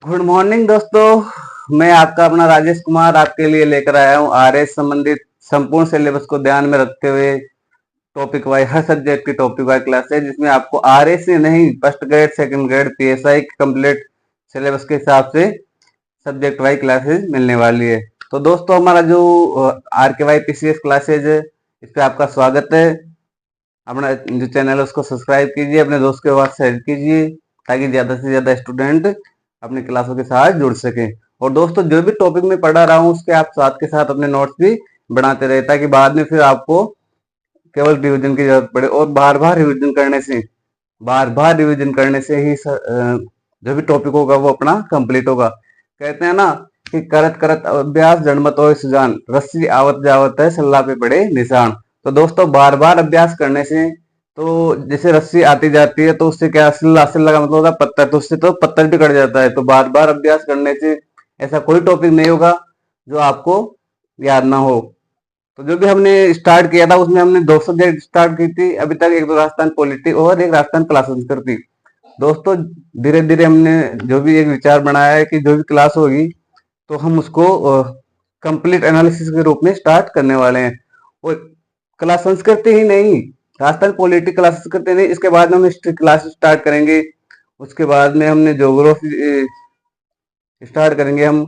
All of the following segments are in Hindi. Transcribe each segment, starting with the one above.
गुड मॉर्निंग दोस्तों। मैं आपका अपना राजेश कुमार आपके लिए लेकर आया हूँ आरएस संबंधित संपूर्ण सिलेबस को ध्यान में रखते हुए टॉपिक वाइज हर सब्जेक्ट की टॉपिक वाइज क्लास है, जिसमें आपको आरएस से नहीं first grade second grade PSI complete syllabus के हिसाब से सब्जेक्ट वाइज क्लासेज मिलने वाली है। तो दोस्तों हमारा जो आर के वाई पीसीएस क्लासेज है, इस पे आपका स्वागत है। अपना जो चैनल है उसको सब्सक्राइब कीजिए, अपने दोस्त के पास शेयर कीजिए, ताकि ज्यादा से ज्यादा स्टूडेंट अपनी क्लासों के साथ जुड़ सके। और दोस्तों जो भी टॉपिक मैं पढ़ा रहा हूँ उसके आप साथ के साथ अपने नोट्स भी बनाते रहे, ताकि बाद में फिर आपको केवल रिवीजन की जरूरत पड़े। और बार बार रिवीजन करने से ही जो भी टॉपिक होगा वो अपना कंप्लीट होगा। कहते हैं ना कि करत करत अभ्यास जड़मत होए सुजान, रस्सी आवत जावत है सल्ला पे पड़े निशान। तो दोस्तों बार बार अभ्यास करने से, तो जैसे रस्सी आती जाती है तो उससे क्या, सिल्ला, सिल्ला का मतलब होता है पत्थर, तो उससे तो पत्थर भी कट जाता है। तो बार बार अभ्यास करने से ऐसा कोई टॉपिक नहीं होगा जो आपको याद ना हो। तो जो भी हमने स्टार्ट किया था उसमें हमने 2 सब्जेक्ट स्टार्ट की थी अभी तक, एक तो राजस्थान पॉलिटी और एक राजस्थान क्लास संस्कृति। दोस्तों धीरे धीरे हमने जो भी एक विचार बनाया है कि जो भी क्लास होगी तो हम उसको कंप्लीट एनालिसिस के रूप में स्टार्ट करने वाले हैं। और क्लास संस्कृति ही नहीं, राजस्थान पॉलिटी क्लास संस्कृति नहीं, इसके बाद में हम हिस्ट्री क्लास स्टार्ट करेंगे। उसके बाद में हमने ज्योग्राफी स्टार्ट करेंगे, हम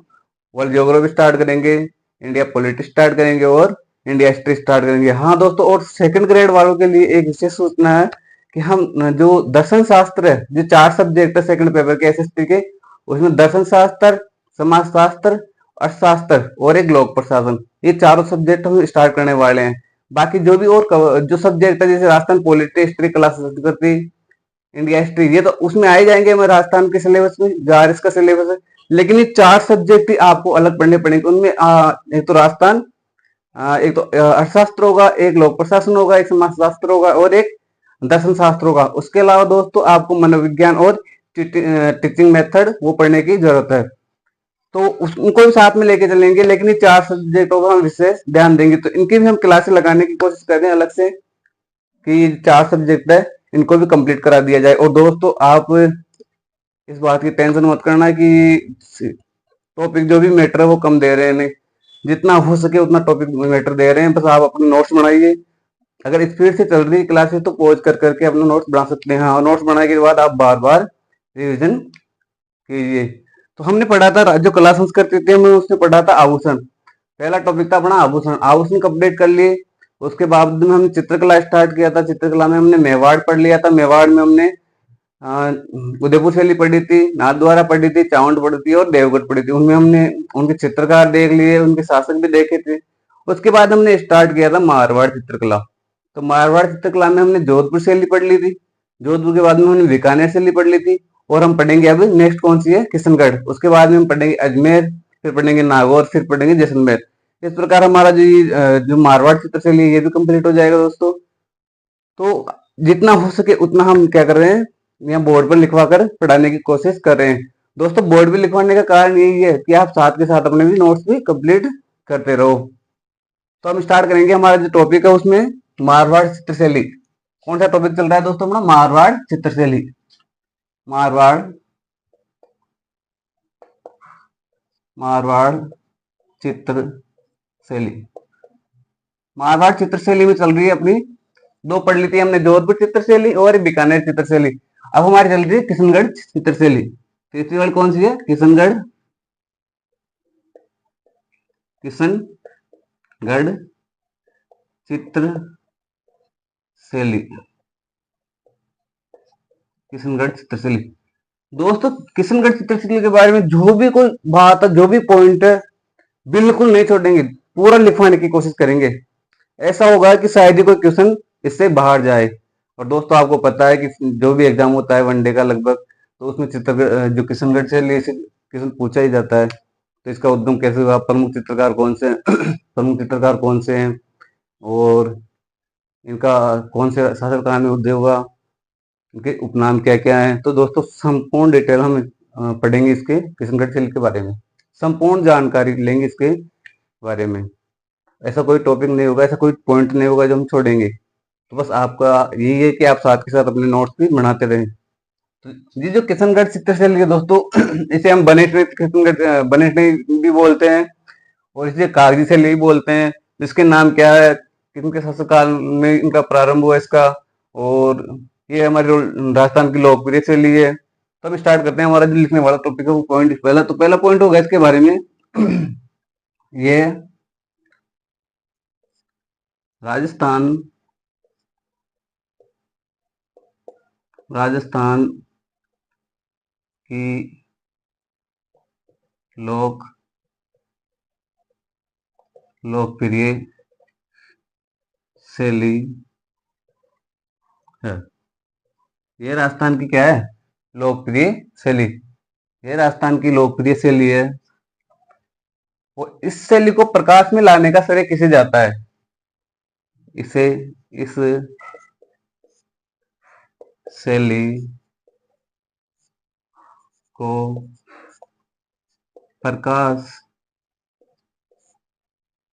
वर्ल्ड ज्योग्राफी स्टार्ट करेंगे, इंडिया पॉलिटी स्टार्ट करेंगे और इंडिया हिस्ट्री स्टार्ट करेंगे। हाँ दोस्तों, और सेकंड ग्रेड वालों के लिए एक विशेष सूचना है कि हम जो दर्शन शास्त्र है, जो 4 सब्जेक्ट है सेकंड पेपर के एसएसटी के, उसमें दर्शन शास्त्र, समाज शास्त्र, अर्थशास्त्र और एक लोक प्रशासन, ये चारों सब्जेक्ट हम स्टार्ट करने वाले हैं। बाकी जो भी और जो सब्जेक्ट है, जैसे राजस्थान पॉलिटी, हिस्ट्री क्लास संस्कृति, इंडिया हिस्ट्री, ये तो उसमें आ ही जाएंगे हमारे राजस्थान के सिलेबस में, जो आरएस का सिलेबस है। लेकिन ये 4 सब्जेक्ट ही आपको अलग पढ़ने पड़ेंगे। उनमें एक तो राजस्थान, एक तो अर्थशास्त्र होगा, एक लोक प्रशासन होगा, एक समाज शास्त्र होगा और एक दर्शन शास्त्र होगा। उसके अलावा दोस्तों आपको मनोविज्ञान और टीचिंग मेथड वो पढ़ने की जरूरत है। तो उनको भी साथ में लेके चलेंगे, लेकिन ये 4 सब्जेक्टों का हम विशेष ध्यान देंगे। तो इनकी भी हम क्लासेस लगाने की कोशिश कर रहे हैं अलग से, कि ये 4 सब्जेक्ट है इनको भी कंप्लीट करा दिया जाए। और दोस्तों आप इस बात की टेंशन मत करना कि टॉपिक जो भी मैटर है वो कम दे रहे हैं, नहीं, जितना हो सके उतना टॉपिक मैटर दे रहे हैं। बस आप अपने नोट्स बनाइए। अगर स्पीड से चल रही है क्लासेस तो पॉज कर करके अपना नोट्स बना सकते हैं। हाँ, नोट्स बनाने के बाद आप बार बार रिविजन कीजिए। तो हमने पढ़ा था, जो क्लास संस्कृति थी हमने उसने पढ़ा था आभूषण। पहला टॉपिक था अपना आभूषण, आभूषण कंप्लीट कर लिए। उसके बाद में हमने चित्रकला स्टार्ट किया था। चित्रकला में हमने मेवाड़ पढ़ लिया था। मेवाड़ में हमने उदयपुर शैली पढ़ी थी, नाथद्वारा पढ़ी थी, चावंड पढ़ी थी और देवगढ़ पढ़ी थी। उनमें हमने उनके चित्रकार देख लिए, उनके शासक भी देखे थे। उसके बाद हमने स्टार्ट किया था मारवाड़ चित्रकला। तो मारवाड़ चित्रकला में हमने जोधपुर शैली पढ़ ली थी। जोधपुर के बाद में हमने बीकानेर शैली पढ़ ली थी। और हम पढ़ेंगे अब नेक्स्ट कौन सी है, किशनगढ़। उसके बाद में हम पढ़ेंगे अजमेर, फिर पढ़ेंगे नागौर, फिर पढ़ेंगे जैसलमेर। इस प्रकार हमारा जो मारवाड़ चित्र शैली है ये भी कंप्लीट हो जाएगा दोस्तों। तो जितना हो सके उतना हम क्या कर रहे हैं, यहाँ बोर्ड पर लिखवा कर पढ़ाने की कोशिश कर रहे हैं। दोस्तों बोर्ड पे लिखवाने का कारण यही है कि आप साथ के साथ अपने भी नोट्स भी कंप्लीट करते रहो। तो हम स्टार्ट करेंगे, हमारा जो टॉपिक है उसमें मारवाड़ चित्रशैली। कौन सा टॉपिक चल रहा है दोस्तों अपना, मारवाड़ चित्रशैली। मारवाड़ मारवाड़ चित्रशैली। मारवाड़ चित्रशैली में चल रही है अपनी, 2 पढ़ ली थी हमने, जोधपुर चित्रशैली और बीकानेर चित्रशैली। अब हमारी चल रही है किशनगढ़ चित्रशैली। तीसरी वाली कौन सी है, किशनगढ़, किशनगढ़ चित्रशैली। किशनगढ़ चित्रशैली। दोस्तों किशनगढ़ चित्रशैली के बारे में जो भी कोई बात है, जो भी पॉइंट है, बिल्कुल नहीं छोड़ेंगे, पूरा लिखवाने की कोशिश करेंगे। ऐसा होगा कि शायद ही कोई क्वेश्चन इससे बाहर जाए। और दोस्तों आपको पता है कि जो भी एग्जाम होता है वनडे का लगभग, तो उसमें जो किशनगढ़ से लिए क्वेश्चन पूछा ही जाता है। तो इसका उद्गम कैसे हुआ, प्रमुख चित्रकार कौन से प्रमुख चित्रकार कौन से हैं, और इनका कौन से शासनकाल में उदय हुआ, इनके उपनाम क्या क्या हैं। तो दोस्तों संपूर्ण डिटेल हम पढ़ेंगे इसके किशनगढ़ शैली के बारे में, संपूर्ण जानकारी लेंगे इसके बारे में। ऐसा कोई टॉपिक नहीं होगा, ऐसा कोई पॉइंट नहीं होगा जो हम छोड़ेंगे। तो बस आपका यही है कि आप साथ के साथ अपने नोट्स भी बनाते रहें। तो ये जो किशनगढ़ चित्रशैली है दोस्तों, इसे हम बनेटरी भी बोलते हैं और इसे कागजी शैली भी बोलते हैं। जिसके नाम क्या है, किनके शासनकाल में इनका प्रारंभ हुआ इसका, और ये हमारी राजस्थान की लोकप्रिय शैली है। तो अब स्टार्ट करते हैं हमारा जो लिखने वाला टॉपिक है वो पॉइंट। पहला पॉइंट होगा इसके बारे में ये राजस्थान राजस्थान की लोक लोकप्रिय शैली है। ये राजस्थान की क्या है, लोकप्रिय शैली। ये राजस्थान की लोकप्रिय शैली है। और इस शैली को प्रकाश में लाने का श्रेय किसे जाता है? इसे इस शैली को प्रकाश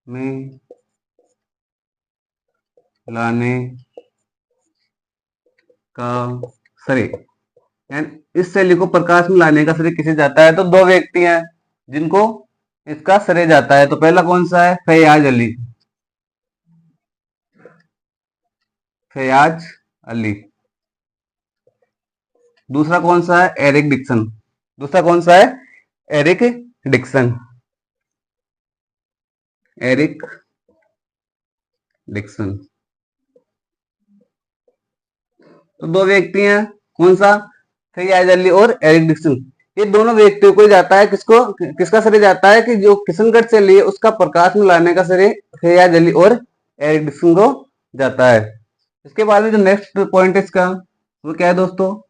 में लाने का श्रेय, यानी इस शैली को प्रकाश में लाने का श्रेय किसे जाता है? तो दो व्यक्ति हैं जिनको इसका श्रेय जाता है। तो पहला कौन सा है? फैयाज अली। फैयाज अली। दूसरा कौन सा है? Eric Dixon. दूसरा कौन सा है? Eric Dixon. Eric Dixon. तो दो व्यक्ति हैं, कौन सा? फैयाज अली और एरिक डिक्सन। ये दोनों व्यक्तियों को जाता है, किसको, किसका श्रेय जाता है कि जो किशनगढ़ से लिए उसका प्रकाश में लाने का श्रेय फैयाज अली और एरिक डिक्सन को जाता है। इसके बाद में जो नेक्स्ट पॉइंट है इसका, वो क्या है दोस्तों?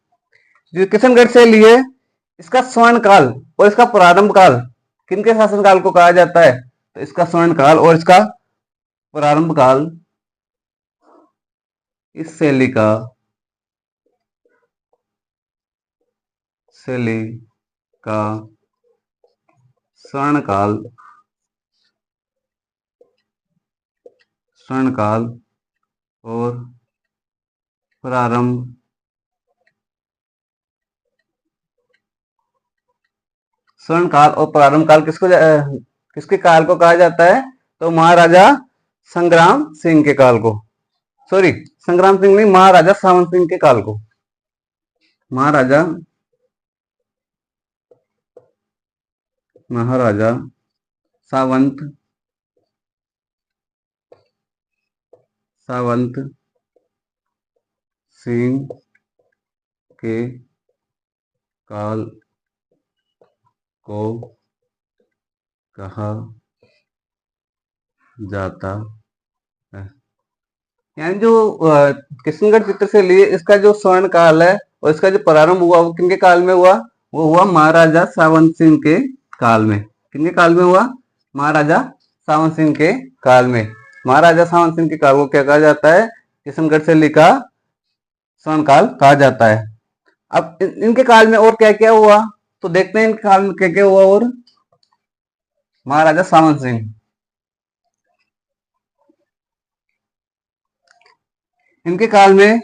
जो किशनगढ़ से लिए इसका स्वर्ण काल और इसका प्रारंभ काल किनके शासनकाल को कहा जाता है? तो इसका स्वर्ण काल और इसका प्रारंभ काल इस शैली का स्वर्णकाल और प्रारंभ स्वर्ण काल और प्रारंभ काल किसके काल को कहा जाता है? तो महाराजा संग्राम सिंह के काल को, सॉरी संग्राम सिंह नहीं, महाराजा सावंत सिंह के काल को। महाराजा महाराजा सावंत सावंत सिंह के काल को कहा जाता है। यानी जो किशनगढ़ चित्र से लिए इसका जो स्वर्ण काल है और इसका जो प्रारंभ हुआ वो किनके काल में हुआ? वो हुआ महाराजा सावंत सिंह के काल में। किनके काल में हुआ? महाराजा सावंत सिंह के काल में। महाराजा सावंत सिंह के काल को क्या कहा जाता है? किशनगढ़ शैली का स्वर्ण काल कहा जाता है। अब इनके काल में और क्या क्या हुआ, तो देखते हैं इनके काल में क्या क्या हुआ। और महाराजा सावंत सिंह, इनके काल में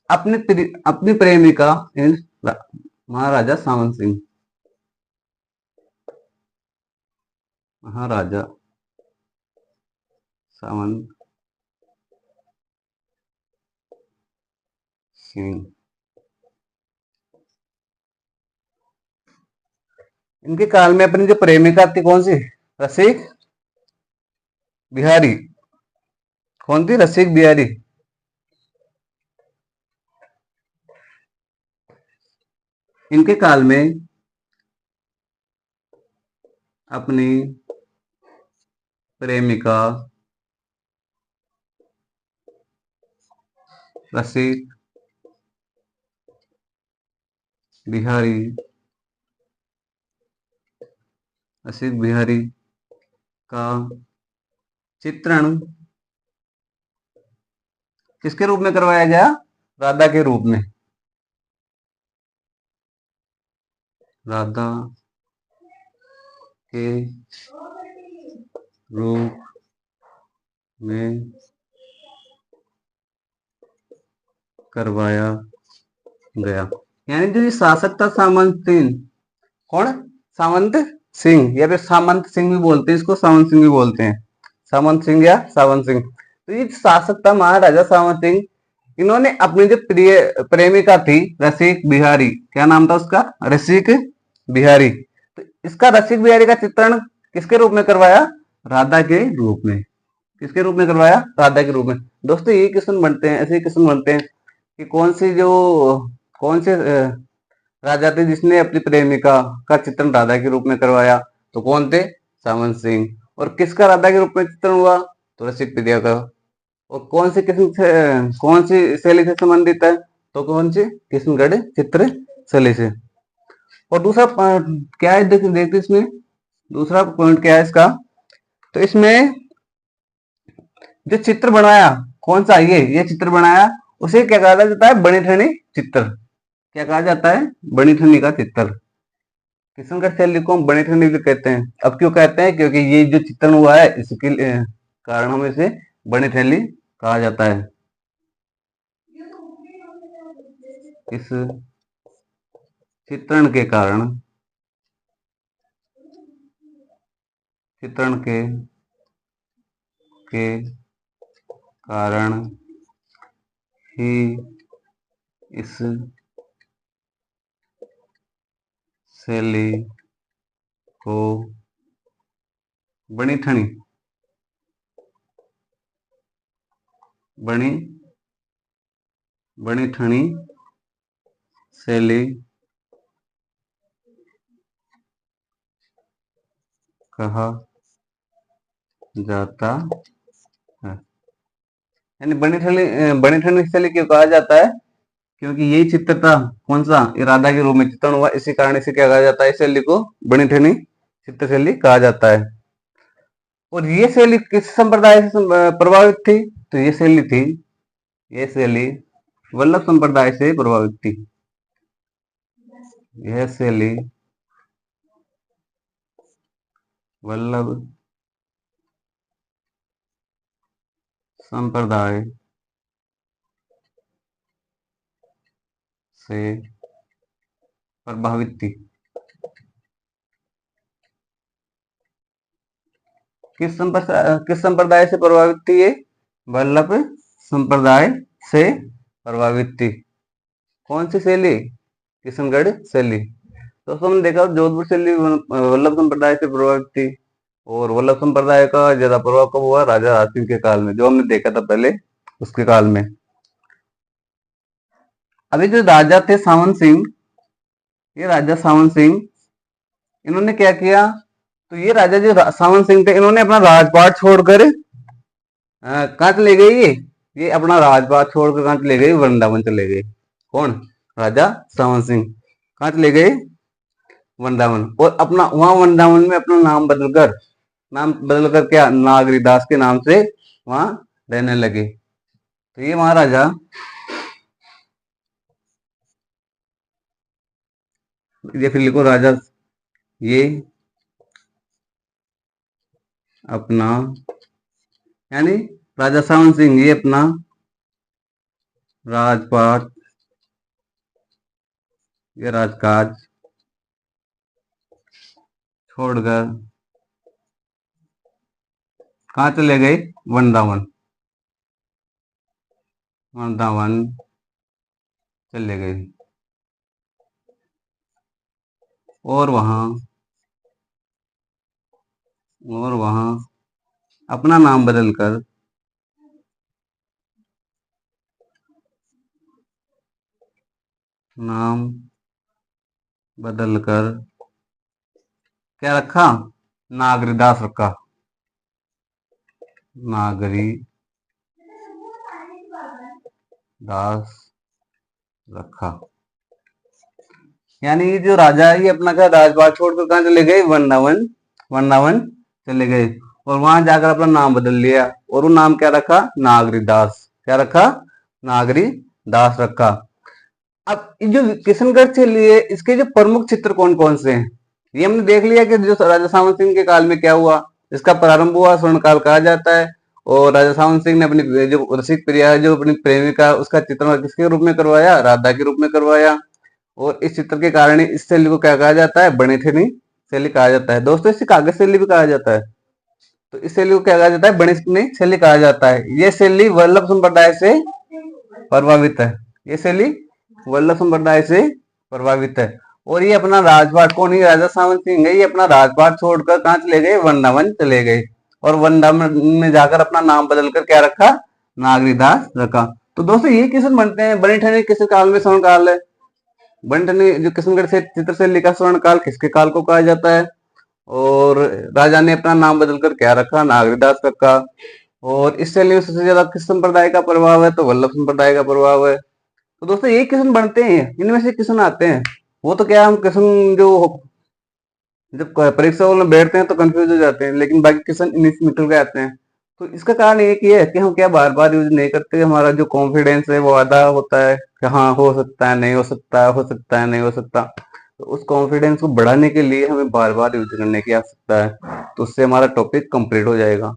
अपनी प्रेमिका महाराजा सावंत सिंह, महाराजा सावंत सिंह, इनके काल में अपनी जो प्रेमिका थी कौन सी? रसिक बिहारी। कौन थी? रसिक बिहारी। इनके काल में अपनी प्रेमिका रसिक बिहारी रसिक बिहारी का चित्रण किसके रूप में करवाया गया? राधा के रूप में। राधा के रूप में करवाया गया। यानी जो ये शासक था सामंत सिंह, कौन? सामंत सिंह, या फिर सामंत सिंह भी बोलते हैं इसको, सामंत सिंह भी बोलते हैं, सामंत सिंह या सावंत सिंह। तो ये शासक था महाराजा सावंत सिंह। इन्होंने अपनी जो प्रिय प्रेमिका थी रसिक बिहारी, क्या नाम था उसका? रसिक बिहारी। तो इसका रसिक बिहारी का चित्रण किसके रूप में करवाया? राधा के रूप में। किसके रूप में करवाया? राधा के रूप में। दोस्तों ये क्वेश्चन बनते हैं, ऐसे क्वेश्चन बनते हैं कि कौन से राजा थे जिसने अपनी प्रेमिका का चित्रण राधा के रूप में करवाया? तो कौन थे? सामंत सिंह। और किसका राधा के रूप में चित्रण हुआ? तो रसिक बिहारी का। और कौन सी शैली से संबंधित है? तो कौन सी? किशनगढ़ चित्र शैली से। और दूसरा क्या है, देखते इसमें दूसरा पॉइंट क्या है इसका। तो इसमें जो चित्र बनाया, कौन सा? ये चित्र बनाया, उसे क्या कहा जाता है? बनी ठनी चित्र। क्या कहा जाता है? बनी ठनी का चित्र। किशनगढ़ शैली को हम बनी ठनी भी कहते हैं। अब क्यों कहते हैं? क्योंकि ये जो चित्रण हुआ है इसके कारण हम इसे बनी ठनी कहा जाता है। इस चित्रण के कारण, चित्रण के कारण ही इस शैली को बनी ठनी शैली कहा जाता है। यानी बनी ठनी शैली क्यों कहा जाता है? क्योंकि यही चित्र था, कौन सा? ये राधा के रूप में चित्रण हुआ, इसी कारण इसे क्या कहा जाता है? इस शैली को बनी ठनी चित्र शैली कहा जाता है। और ये शैली किस संप्रदाय से प्रभावित थी? तो ये शैली वल्लभ संप्रदाय से प्रभावित थी। यह शैली वल्लभ संप्रदाय से प्रभावित थी। किस संप्रदाय से प्रभावित थी? ये वल्लभ संप्रदाय से प्रभावित थी। कौन सी शैली? किशनगढ़ शैली। तो हमने देखा जोधपुर शैली वल्लभ संप्रदाय से प्रभावित थी। और वल्लभ संप्रदाय का ज्यादा प्रभाव कब हुआ? राजा राज सिंह के काल में, जो हमने देखा था पहले, उसके काल में। अभी जो राजा थे सावंत सिंह, ये राजा सावंत सिंह, इन्होंने क्या किया? तो ये राजा जो सावंत सिंह थे, इन्होंने अपना राजपाट छोड़कर कहाँ चले गए? ये अपना राजपाट छोड़कर कहाँ चले गए? वृंदावन चले गए। कौन? राजा सावंत सिंह कहाँ चले गए? वृंदावन। और अपना वहां वृंदावन में अपना नाम बदलकर क्या? नागरीदास के नाम से वहां रहने लगे। तो ये महाराजा, ये फिर लिखो राजा, ये अपना, यानी राजा सावंत सिंह ये अपना राजपाट, ये राजकाज छोड़कर कहाँ चले गए? वृंदावन चले गए। और वहां अपना नाम बदलकर क्या रखा? नागरीदास रखा। नागरीदास रखा। यानी ये जो राजा है, ये अपना क्या राजपाट छोड़कर कहाँ चले गए? वृंदावन चले गए। और वहां जाकर अपना नाम बदल लिया, और वो नाम क्या रखा? नागरीदास। क्या रखा? नागरीदास रखा। अब ये जो किशनगढ़ से लिए, इसके जो प्रमुख चित्र कौन कौन से हैं? ये हमने देख लिया कि जो राजा सावंत सिंह के काल में क्या हुआ, इसका प्रारंभ हुआ, स्वर्ण काल कहा जाता है। और राजा सावंत सिंह ने अपनी जो रसिक प्रिया, जो अपनी प्रेमिका, उसका चित्रण किसके रूप में करवाया? राधा के रूप में करवाया। और इस चित्र के कारण ही इस शैली को क्या कहा जाता है, बणिठनी शैली कहा जाता है। दोस्तों इसे कागज शैली भी कहा जाता है। तो इस शैली को क्या कहा जाता है, बणिठनी शैली कहा जाता है। ये शैली वल्लभ संप्रदाय से प्रभावित है। ये शैली वल्लभ संप्रदाय से प्रभावित है। और ये अपना राजपाट, कौन, ही राजा सावन सिंह है, ये अपना राजपाट छोड़कर कहाँ चले गए, वृंदावन चले गए। और वृंदावन में जाकर अपना नाम बदलकर क्या रखा, नागरीदास रखा। तो दोस्तों ये किस्म बनते हैं, बनी ठनी किस काल में स्वर्ण काल है। बनी ठनी जो किशनगढ़ से चित्र शैली का स्वर्ण काल किसके काल को कहा जाता है। और राजा ने अपना नाम बदलकर क्या रखा, नागरीदास रखा। और इस शैली में सबसे ज्यादा किस संप्रदाय का प्रभाव है, तो वल्लभ संप्रदाय का प्रभाव है। तो दोस्तों ये किस्म बनते हैं, इनमें से किस्म आते हैं। वो तो क्या, हम किस्म जो जब परीक्षा में बैठते हैं तो कंफ्यूज हो जाते हैं, लेकिन बाकी किस्म इन्हीं से निकल के आते हैं। तो इसका कारण एक ही है कि हम क्या बार बार यूज नहीं करते, हमारा जो कॉन्फिडेंस है वो आधा होता है कि हाँ हो सकता है, नहीं हो सकता, हो सकता है, नहीं हो सकता। तो उस कॉन्फिडेंस को बढ़ाने के लिए हमें बार बार यूज करने की आवश्यकता है, तो उससे हमारा टॉपिक कंप्लीट हो जाएगा।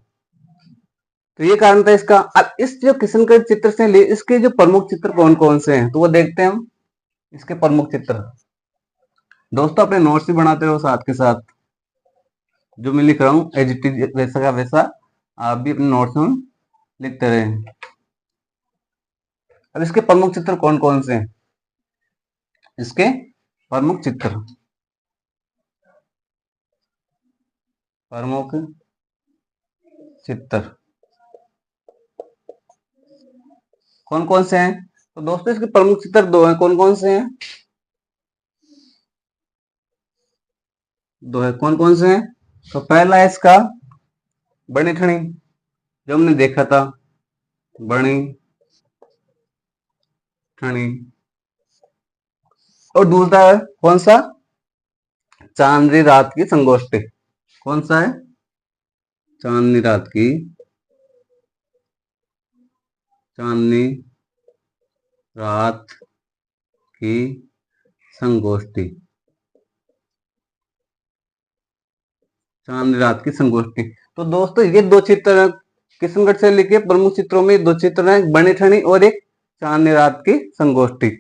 तो ये कारण था इसका। अब इस जो किशनगढ़ चित्र से ले, इसके जो प्रमुख चित्र कौन कौन से हैं, तो वो देखते हैं हम। इसके प्रमुख चित्र दोस्तों अपने नोट्स भी बनाते रहो साथ के साथ, जो मैं लिख रहा हूँ एज इट इज वैसा का वैसा आप भी अपने नोट्स में लिखते रहे। अब इसके प्रमुख चित्र कौन कौन से हैं, इसके प्रमुख चित्र, प्रमुख चित्र कौन कौन से हैं। तो दोस्तों इसके प्रमुख चित्र दो हैं, कौन कौन से हैं, दो है, कौन कौन से हैं। तो पहला है इसका बनी ठनी, जो हमने देखा था, बनी ठनी। और दूसरा है कौन सा, चांदनी रात की संगोष्ठी। कौन सा है, चांदनी रात की, चांदनी रात की संगोष्ठी, चांदनी रात की संगोष्ठी। तो दोस्तों ये दो चित्र हैं किशनगढ़ से लिखे प्रमुख चित्रों में, दो चित्र हैं, बनी ठनी और एक चांदनी रात की संगोष्ठी।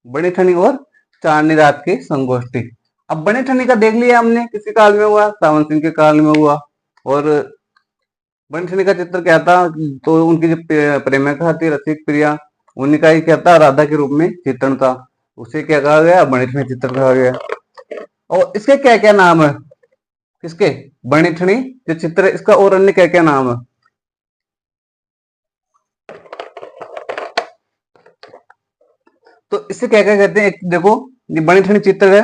बनी ठनी और चांदनी रात की संगोष्ठी। अब बनी ठनी का देख लिया हमने, किसी काल में हुआ, सावन सिंह के काल में हुआ। और बनी ठनी का चित्र क्या था, तो उनकी जो प्रेमिका थी रसिक प्रिया, उन्हीं का ही क्या था, राधा के रूप में चित्रण था। उसे क्या कहा गया, बनी ठनी चित्र कहा गया। और इसके क्या क्या नाम है, किसके, बनी ठनी जो चित्र है इसका, और अन्य क्या क्या नाम है। तो इससे क्या क्या कहते हैं, एक देखो ये बनी ठनी चित्र है,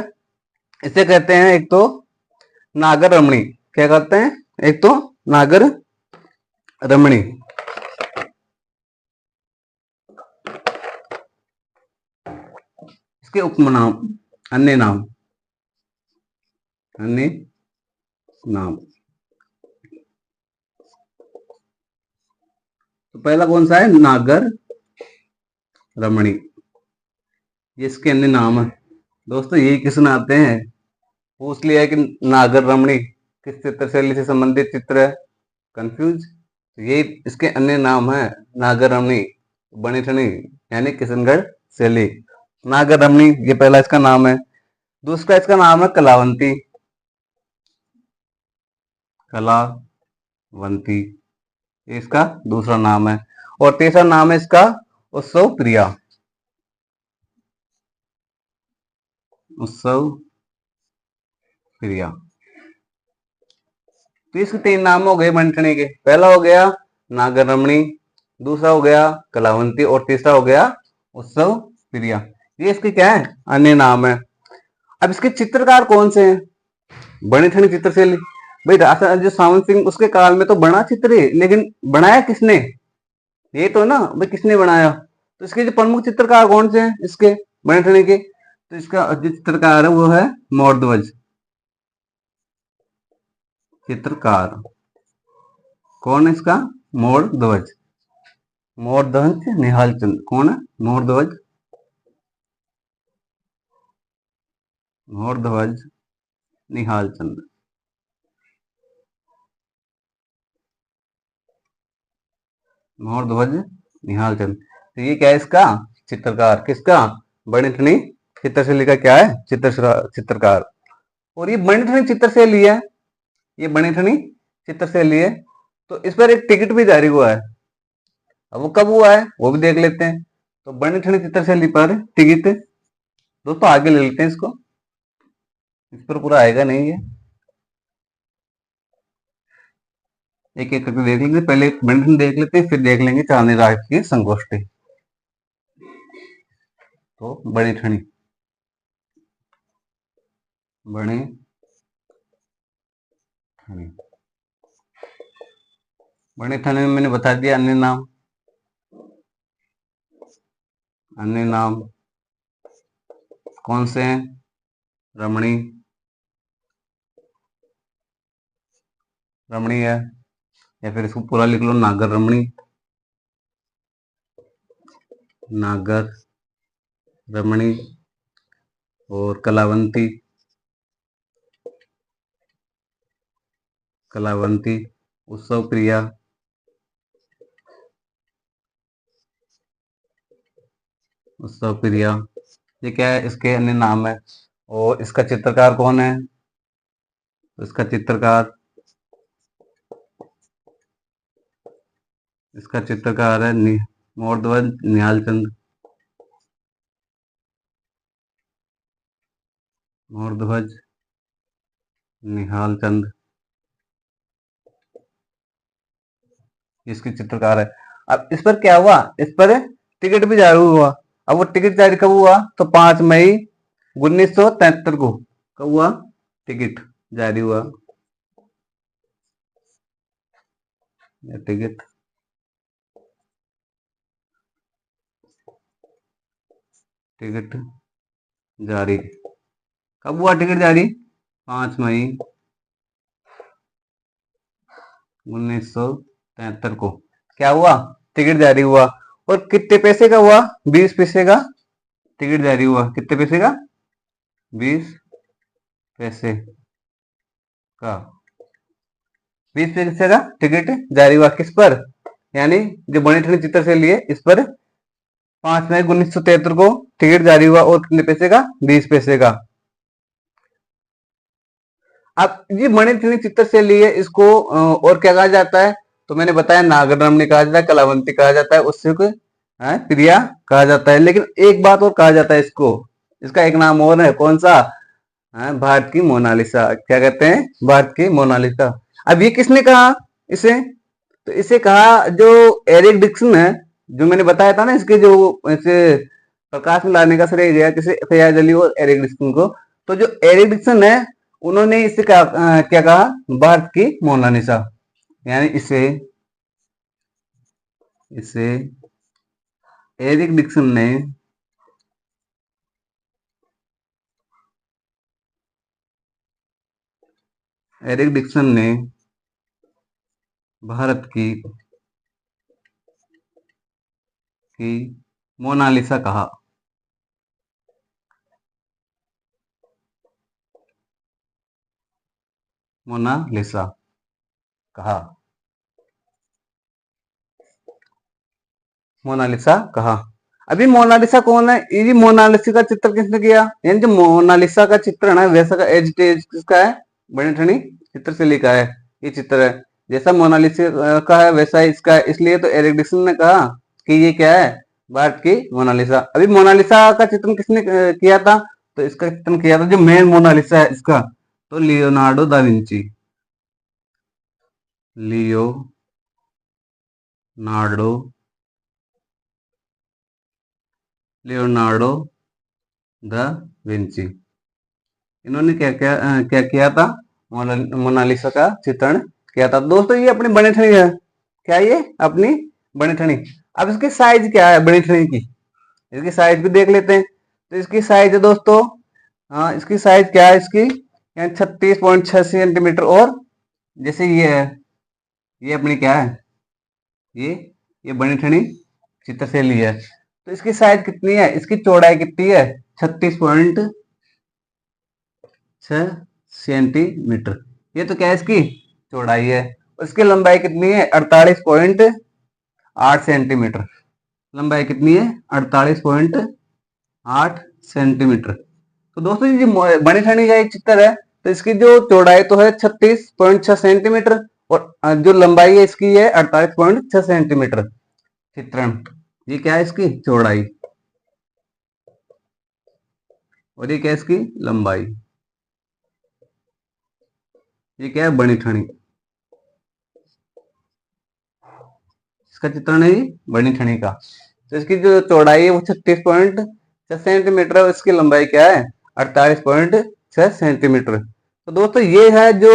इसे कहते हैं एक तो नागर रमणी। क्या कहते हैं, एक तो नागर रमणी। इसके उपनाम, अन्य नाम, अन्य नाम। तो पहला कौन सा है, नागर रमणी, ये इसके अन्य नाम है। दोस्तों यही किस्म आते हैं, पूछ लिया कि नागर रमणी किस चित्र शैली से संबंधित चित्र है, कंफ्यूज। ये इसके अन्य नाम है, नागर रमणी, बनी ठनी यानी किशनगढ़ शैली। नागर रमणी ये पहला इसका नाम है। दूसरा इसका नाम है कलावंती, कलावंती, ये इसका दूसरा नाम है। और तीसरा नाम है इसका उत्सव प्रिया, उत्सव प्रिया। तो इसके तीन नाम हो गए बनी ठनी के। पहला हो गया नागर रमणी, दूसरा हो गया कलावंती, और तीसरा हो गया उत्सव प्रिया। ये इसके क्या है, अन्य नाम है। अब इसके चित्रकार कौन से हैं, बनी ठनी चित्र शैली। भाई राजा जो सावन सिंह उसके काल में तो बना चित्र है, लेकिन बनाया किसने, ये तो ना भाई किसने बनाया। तो इसके जो प्रमुख चित्रकार कौन से हैं इसके, बनी ठनी के, तो इसका जो चित्रकार है वो है मोरध्वज। चित्रकार कौन है इसका, मोरध्वज, मोरध्वज निहाल चंद। कौन है, मोरध्वज, मोरध्वज निहाल चंद। मोरध्वज निहाल चंद। तो ये क्या है इसका चित्रकार। किसका? बणिठनी चित्रशैली का क्या है? चित्रकार। और ये बणिठनी चित्रशैली है, ये बणिठनी चित्रशैली है, तो इस पर एक टिकट भी जारी हुआ है। अब वो कब हुआ है वो भी देख लेते हैं। तो बणिठनी चित्रशैली पर टिकट, दोस्तों आगे ले लेते हैं इसको, इस पर पूरा आएगा नहीं ये, एक एक करके देख लेंगे। पहले बणिठनी देख लेते हैं, फिर देख लेंगे चांदनी राग की संगोष्ठी। तो बणिठनी, बणिठनी, बणिठनी में मैंने बता दिया अन्य नाम, अन्य नाम कौन से हैं? रमणी, रमणी है, या फिर इसको पूरा लिख लो नागर रमणी, नागर रमणी, और कलावंती, कलावंती, उत्सव प्रिया, उत्सव प्रिया, ये क्या है? इसके अन्य नाम है। और इसका चित्रकार कौन है? इसका चित्रकार, इसका चित्रकार है मोरध्वज निहाल चंद, मोरध्वज निहाल चंद, इसकी चित्रकार है। अब इस पर क्या हुआ? इस पर टिकट भी जारी हुआ। अब वो टिकट जारी कब हुआ? तो 5 मई 1973 को कब हुआ? टिकट जारी हुआ, टिकट टिकट जारी कब हुआ? टिकट जारी 5 मई 1973 को क्या हुआ? टिकट जारी हुआ। और कितने पैसे का हुआ? 20 पैसे का टिकट जारी हुआ। कितने पैसे का? 20 पैसे का, 20 पैसे का टिकट जारी हुआ। किस पर? यानी जो बणिठनी चित्रशैली है इस पर 5 मई 1973 को टिकट जारी हुआ। और कितने पैसे का? 20 पैसे का। अब ये बणिठनी चित्रशैली है, इसको और क्या कहा जाता है? तो मैंने बताया नागर रमणी कहा जाता है, कलावंती कहा जाता है, उससे प्रिया कहा जाता है। लेकिन एक बात और कहा जाता है इसको, इसका एक नाम और है, कौन सा? भारत की मोनालिसा। क्या कहते हैं? भारत की मोनालिसा। अब ये किसने कहा इसे? तो इसे कहा जो एरिक डिक्सन है, जो मैंने बताया था ना, इसके जो इसे प्रकाश में लाने का श्रेय गया किसे? फयाज अली और एरिक डिक्सन को। तो जो एरिक डिक्सन है उन्होंने इसे क्या कहा? भारत की मोनालिसा। यानी इसे इसे एरिक डिक्सन ने भारत की मोनालिसा कहा। मोनालिसा कहा, मोनालिसा कहा। अभी मोनालिसा कौन है? ये मोनालिसा का चित्र किसने किया? यानी जो मोनालिसा का चित्रण है वैसा का एज इट इज किसका है? बणिठनी चित्रशैली का है ये चित्र है। जैसा मोनालिसा का है वैसा ही इसका है। इसलिए तो एरिक डिक्सन ने कहा कि ये क्या है? भारत की मोनालिसा। अभी मोनालिसा का चित्रण किसने किया था? तो इसका चित्रण किया था जो मेन मोनालिसा है इसका, तो Leonardo da Vinci, Leonardo Leonardo da Vinci. इन्होंने क्या किया था? मोनालिसा का चित्रण किया था। दोस्तों ये अपनी बणिठनी है। क्या ये अपनी बणिठनी? अब इसकी साइज क्या है बणिठनी की? इसकी साइज भी देख लेते हैं। तो इसकी साइज है दोस्तों, हाँ इसकी साइज क्या है इसकी? 36.6 सेंटीमीटर। और जैसे ये है, ये अपनी क्या है? ये ये बणिठनी चित्रशैली है। तो इसकी साइज कितनी है? इसकी चौड़ाई कितनी है? 36.6 सेंटीमीटर। ये तो क्या है? इसकी चौड़ाई है। उसकी लंबाई कितनी है? 48.8 सेंटीमीटर। लंबाई कितनी है 48.8 सेंटीमीटर। तो दोस्तों ये जो बड़ी ठनी का एक चित्र है, तो इसकी जो चौड़ाई तो है 36.6 सेंटीमीटर और जो लंबाई है इसकी है 48.6 सेंटीमीटर। चित्रण, ये क्या है इसकी चौड़ाई और ये क्या है इसकी लंबाई। ये क्या है बड़ी ठनी, इसका चित्रण है बड़ी ठनी का। तो इसकी जो चौड़ाई है वो 36.6 सेंटीमीटर है और इसकी लंबाई क्या है 48.6 सेंटीमीटर। तो दोस्तों ये है जो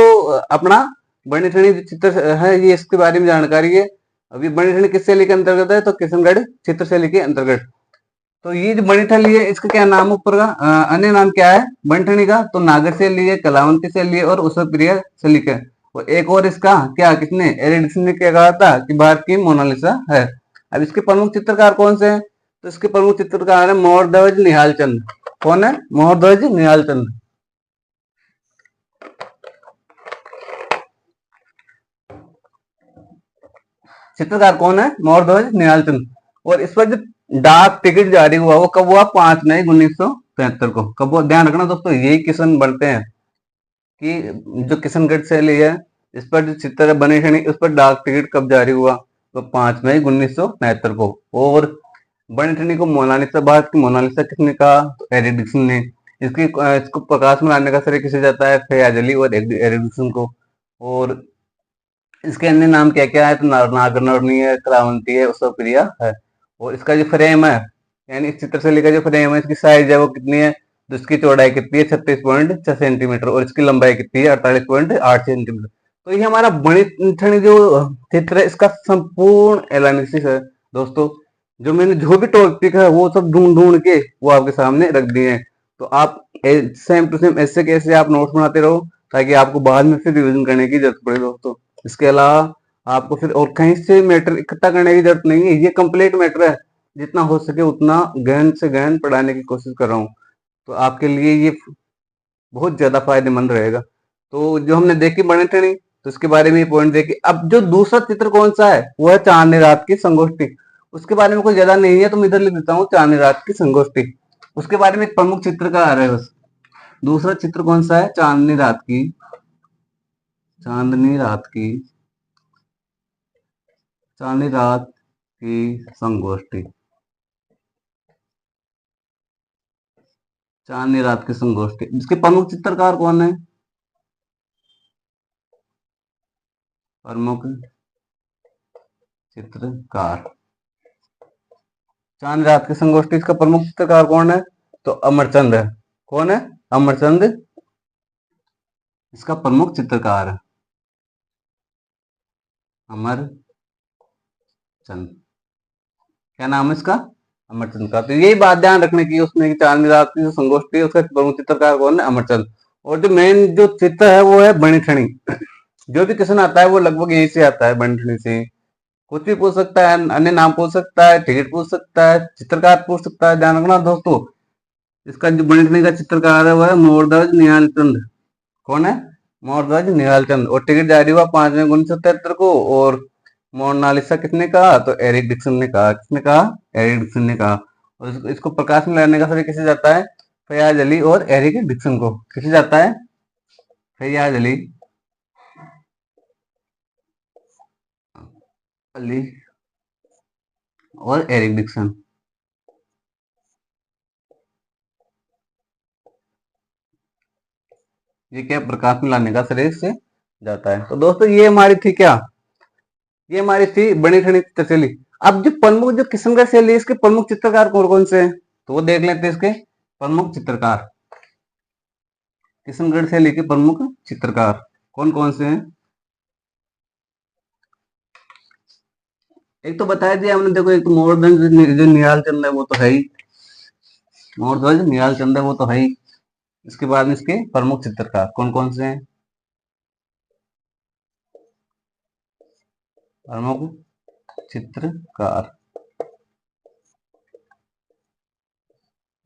अपना बड़ी ठनी चित्र है, ये इसके बारे में जानकारी है। अभी बड़ी ठनी किस शैली के अंतर्गत है, तो किशनगढ़ चित्र शैली के अंतर्गत। तो ये जो बनी ठनी है इसका क्या नाम ऊपर का अन्य नाम क्या है बनी ठनी का, तो नागर शैली है, कलावंती शैली है और उसप्रिय शैली का। और एक और इसका क्या किसने एरिडिसन ने क्या कहा था कि भारत की मोनालिसा है। अब इसके प्रमुख चित्रकार कौन से हैं, तो इसके प्रमुख चित्रकार है मोहरध्वज निहाल चंद। कौन है मोहरध्वज निहाल चंद। चित्रकार कौन है मोहरध्वज निहाल चंद। और इस पर जो डाक टिकट जारी हुआ वो कब हुआ 5 मई 1973 को। कब हुआ ध्यान रखना दोस्तों, यही किशन बनते हैं कि जो किशनगढ़ शैली है इस पर जो चित्र बने हैं उस पर डाक टिकट कब जारी हुआ, तो 5 मई 1973 को। और बनी ठनी को मोनालिसा, भारत की मोनालिसा किसने कहा, तो एरिडिसन ने। इसको प्रकाश में लाने का श्रेय किसे जाता है, फयाज अली और एरिडिसन को। और इसके अन्य नाम क्या क्या है, तो नागरनौरनी है, कलावंती है, उसप्रिया है। और इसका जो फ्रेम है, यानी इस चित्र शैली का जो फ्रेम है, इसकी साइज है वो कितनी है, तो इसकी चौड़ाई कितनी है 36.6 सेंटीमीटर और इसकी लंबाई कितनी है 48.8 सेंटीमीटर। तो ये हमारा बड़ी ठनी जो चित्र है इसका संपूर्ण एनालिसिस है दोस्तों। जो मैंने जो भी टॉपिक है वो सब ढूंढ ढूंढ के वो आपके सामने रख दिए हैं। तो आप सेम टू सेम ऐसे कैसे आप नोट्स बनाते रहो ताकि आपको बाद में फिर रिविजन करने की जरूरत पड़े दोस्तों। इसके अलावा आपको फिर और कहीं से मैटर इकट्ठा करने की जरूरत नहीं है, ये कंप्लीट मैटर है। जितना हो सके उतना गहन से गहन पढ़ाने की कोशिश कर रहा हूँ, तो आपके लिए ये बहुत ज्यादा फायदेमंद रहेगा। तो जो हमने देखी बने ठनी, तो इसके बारे में पॉइंट देखी। अब जो दूसरा चित्र कौन सा है वो है चांदनी रात की संगोष्ठी। उसके बारे में कोई ज्यादा नहीं है तो मैं इधर लिख देता हूँ चांदनी रात की संगोष्ठी। उसके बारे में एक प्रमुख चित्रकार है बस। दूसरा चित्र कौन सा है, चांदनी रात की, चांदनी रात की, चांदनी रात की संगोष्ठी, चांदनी रात की संगोष्ठी। इसके प्रमुख चित्रकार कौन है, प्रमुख चित्रकार चांदनी रात की संगोष्ठी, इसका प्रमुख चित्रकार कौन है, तो अमरचंद है। कौन है, अमरचंद इसका प्रमुख चित्रकार है, अमरचंद। क्या नाम है इसका, अमरचंद का। तो यही बात ध्यान रखने की उसमें कि चांदनी रात की जो संगोष्ठी है उसका प्रमुख चित्रकार कौन है, अमरचंद। और जो मेन जो चित्र है वो है बनी ठनी। जो भी क्वेश्चन आता है वो लगभग यही से आता है, बनी ठनी से। कुछ भी पूछ सकता है, अन्य नाम पूछ सकता है, टिकट पूछ सकता है, चित्रकार पूछ सकता है। ध्यान रखना दोस्तों, इसका जो बनी ठनी का चित्रकार है वो है मोहरध्वज निहाल चंद। कौन है, मोहरध्वज निहाल चंद। और टिकट जारी हुआ 5 मई 1973 को। और मोनालिसा किसने कहा, तो एरिक डिक्सन ने कहा। किसने कहा, एरिक डिक्सन ने कहा। और इसको प्रकाश में लाने का श्रेय किसे जाता है, फयाज अली और एरिक डिक्सन को। किसे जाता है, फयाज अली अली और एरिक डिक्सन। ये क्या प्रकाश में लाने का श्रेय से जाता है। तो दोस्तों ये हमारी थी क्या, ये हमारी थी बनी ठनी चित्र शैली। अब जो प्रमुख जो किशनगढ़ शैली है इसके प्रमुख चित्रकार कौन कौन से हैं, तो वो देख लेते हैं। इसके प्रमुख चित्रकार, किशनगढ़ शैली के प्रमुख चित्रकार कौन कौन से हैं। एक तो बताया दिया हमने, देखो एक तो मोहरध्वज जो निहाल चंद है वो तो है ही, मोहरध्वज निहाल चंद है वो तो है ही। इसके बाद में इसके प्रमुख चित्रकार कौन कौन से हैं, प्रमुख चित्रकार।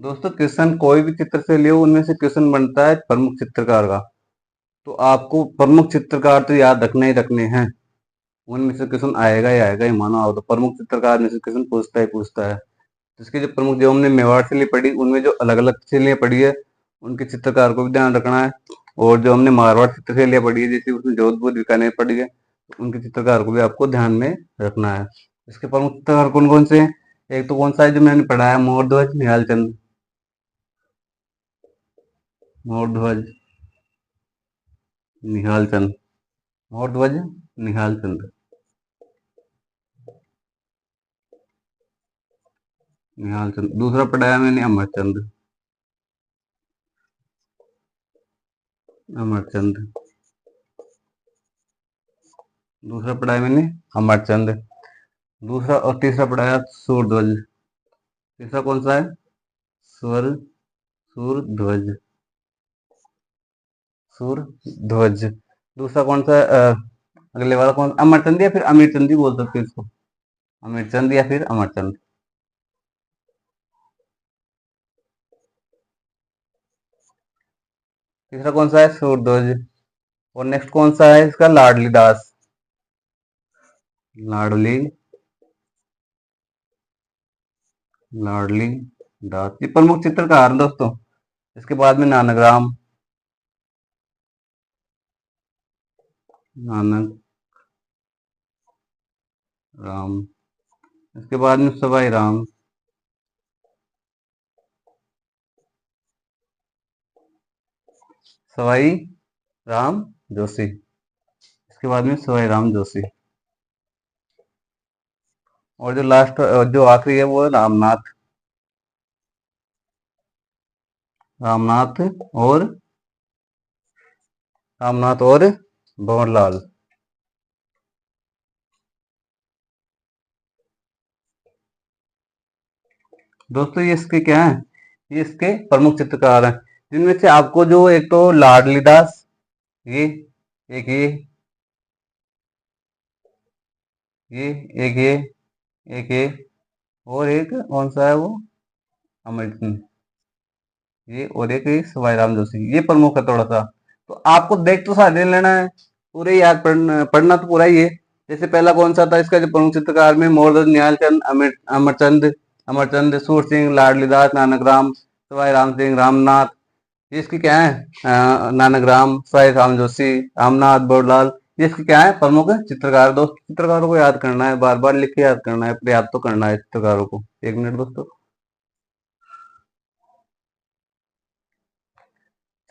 दोस्तों क्वेश्चन कोई भी चित्र से लियो उनमें से क्वेश्चन बनता है प्रमुख चित्रकार का। तो आपको प्रमुख चित्रकार तो याद रखने ही रखने हैं। उनमें से क्वेश्चन आएगा ही आएगा ही, मानो आओ तो प्रमुख चित्रकार में से क्वेश्चन पूछता ही पूछता है। इसके जो प्रमुख, जो हमने मेवाड़ शैली पढ़ी उनमें जो अलग अलग शैलियाँ पढ़ी है उनके चित्रकार को भी ध्यान रखना है। और जो हमने मारवाड़ चित्रशैलियाँ पढ़ी है, जैसे उसमें जोधपुर बीकानेर पढ़ी है, तो उनके चित्रकार को भी आपको ध्यान में रखना है। इसके प्रमुख चित्रकार कौन कौन से हैं? एक तो कौन सा है जो मैंने पढ़ा है, मोरध्वज निहाल चंद, मोरध्वज निहाल चंद, मोरध्वज निहाल चंद, निहाल चंद। दूसरा पढ़ा है मैंने अमरचंद, अमरचंद। दूसरा पढ़ा है मैंने अमरचंद। दूसरा और तीसरा पढ़ा है सूरध्वज। तीसरा कौन सा है? स्वर सूरध्वज, सूरध्वज। दूसरा कौन सा है? अगले वाला कौन? अमरचंद या फिर अमीरचंद भी बोल सकते हैं इसको, अमीरचंद या फिर अमरचंद। तीसरा कौन सा है? सूरध्वज। और नेक्स्ट कौन सा है इसका? लाडली दास, लाडली, लाडली दास। ये प्रमुख चित्रकार हैं दोस्तों। इसके बाद में नानकराम, नानक राम। इसके बाद में सवाई राम, सवाई राम जोशी। इसके बाद में सवाई राम जोशी। और जो लास्ट, जो आखिरी है वो है रामनाथ, रामनाथ और रामनाथ और भंवरलाल। दोस्तों ये इसके क्या है? ये इसके प्रमुख चित्रकार हैं, जिनमें से आपको जो एक तो लाडली दास, ये एक, ये एक, एक ये, और एक कौन सा है वो? अमृत, ये और एक ये सवाई राम जोशी। ये प्रमुख है थोड़ा सा, तो आपको देख तो सारे लेना है, पूरे याद पढ़ना तो पूरा ही है। जैसे पहला कौन सा था इसका जो प्रमुख चित्रकार में? मोरध्वज निहाल चंद, अमरचंद, अमरचंद, सूर सिंह, लाडलीदास, नानक राम, सवाई राम सिंह, रामनाथ। ये इसकी क्या है? नानक राम, सवाई राम जोशी, रामनाथ, बोरलाल। ये इसके क्या है? प्रमुख चित्रकार। दोस्त चित्रकारों को याद करना है, बार बार लिख के याद करना है, याद तो करना है चित्रकारों को। एक मिनट दोस्तों,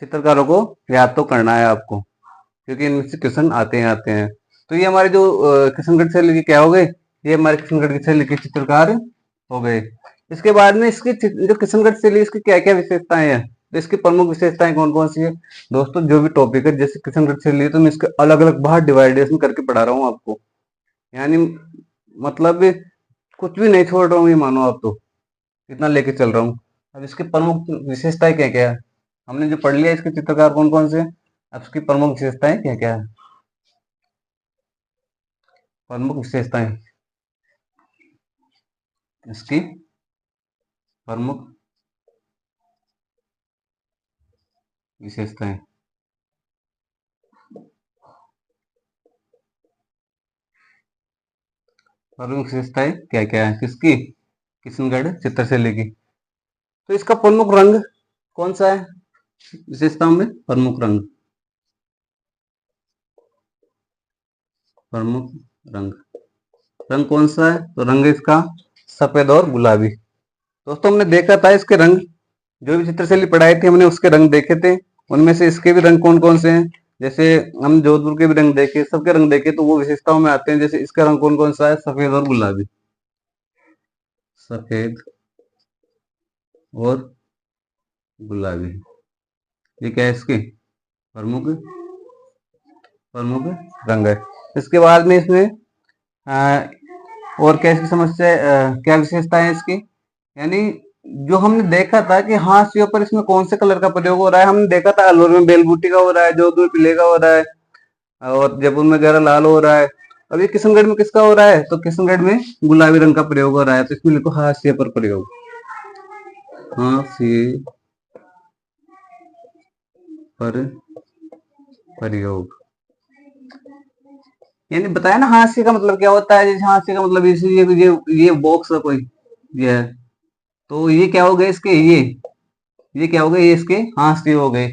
चित्रकारों को याद तो करना है आपको, क्योंकि इनमें से क्वेश्चन आते हैं आते हैं। तो ये हमारे जो किशनगढ़ से लेके क्या हो गए? ये हमारे किशनगढ़ से लेके चित्रकार हो गए। इसके बाद में इसकी जो किशनगढ़ से लिए इसकी क्या क्या विशेषताएं हैं, तो इसकी प्रमुख विशेषताएं कौन कौन सी है? दोस्तों जो भी टॉपिक है जैसे किशनगढ़ से लिए, तो मैं इसके अलग अलग बाहर डिवाइडेशन करके पढ़ा रहा हूँ आपको, यानी मतलब कुछ भी नहीं छोड़ रहा हूँ, ये मानो आप तो इतना लेके चल रहा हूँ। अब इसकी प्रमुख विशेषताएं क्या क्या है? हमने जो पढ़ लिया इसके चित्रकार कौन कौन से हैं, अब इसकी प्रमुख विशेषताएं क्या क्या है? प्रमुख विशेषताएं, इसकी प्रमुख विशेषताएं। प्रमुख विशेषताएं क्या क्या है किसकी? किशनगढ़ चित्रशैली की। तो इसका प्रमुख रंग कौन सा है? विशेषताओं में प्रमुख रंग, प्रमुख रंग, रंग कौन सा है? तो रंग इसका सफेद और गुलाबी। दोस्तों हमने देखा था इसके रंग, जो भी चित्रशैली पढ़ाई थी हमने उसके रंग देखे थे, उनमें से इसके भी रंग कौन कौन से हैं? जैसे हम जोधपुर के भी रंग देखे, सबके रंग देखे, तो वो विशेषताओं में आते हैं। जैसे इसका रंग कौन कौन सा है? सफेद और गुलाबी, सफेद और गुलाबी। ये क्या है इसके प्रमुख, प्रमुख रंग है। इसके बाद में इसमें अ, और क्या इसकी समस्या, क्या विशेषता है इसकी? यानी जो हमने देखा था कि हाशियों पर इसमें कौन से कलर का प्रयोग हो रहा है, हमने देखा था अलवर में बेलबूटी का हो रहा है, जोधपुर पीले का हो रहा है, और जयपुर में गहरा लाल हो रहा है। अब ये किशनगढ़ में किसका हो रहा है? तो किशनगढ़ में गुलाबी रंग का प्रयोग हो रहा है। तो इसमें लिखो हाशिए पर प्रयोग, हाशिए पर प्रयोग। यानी बताया ना हास्य का मतलब क्या होता है। जैसे हास्य का मतलब ये बॉक्स है कोई, ये है, तो ये क्या हो गए इसके, ये क्या हो गए, ये इसके हास्य हो गए।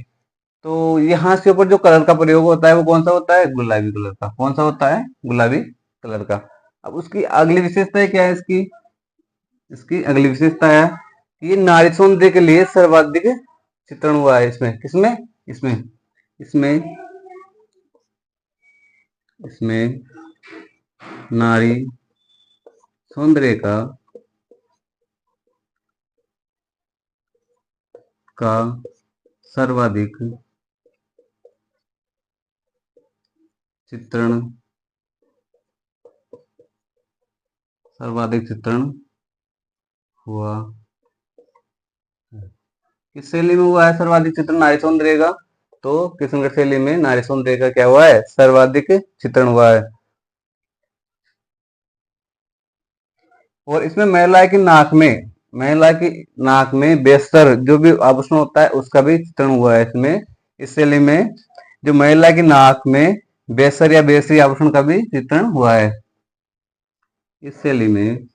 तो ये हास्य पर जो कलर का प्रयोग होता है वो कौन सा होता है, गुलाबी कलर का। कौन सा होता है, गुलाबी कलर का। अब उसकी अगली विशेषता क्या है इसकी, इसकी अगली विशेषता है कि ये नारी सौंदर्य के लिए सर्वाधिक चित्रण हुआ है। इसमें किसमें, इसमें इसमें इसमें नारी सौंदर्य का सर्वाधिक चित्रण, सर्वाधिक चित्रण हुआ। किस शैली में हुआ है सर्वाधिक चित्रण नारी सौंदर्य का, तो किशनगढ़ शैली में नारी सौंदर्य का क्या हुआ है, सर्वाधिक चित्रण हुआ है। और इसमें महिला की नाक में बेस्तर जो भी आभूषण होता है उसका भी चित्रण हुआ है इसमें। इस शैली में जो महिला की नाक में बेसर या बेसरी आभूषण का भी चित्रण हुआ है। इस शैली में,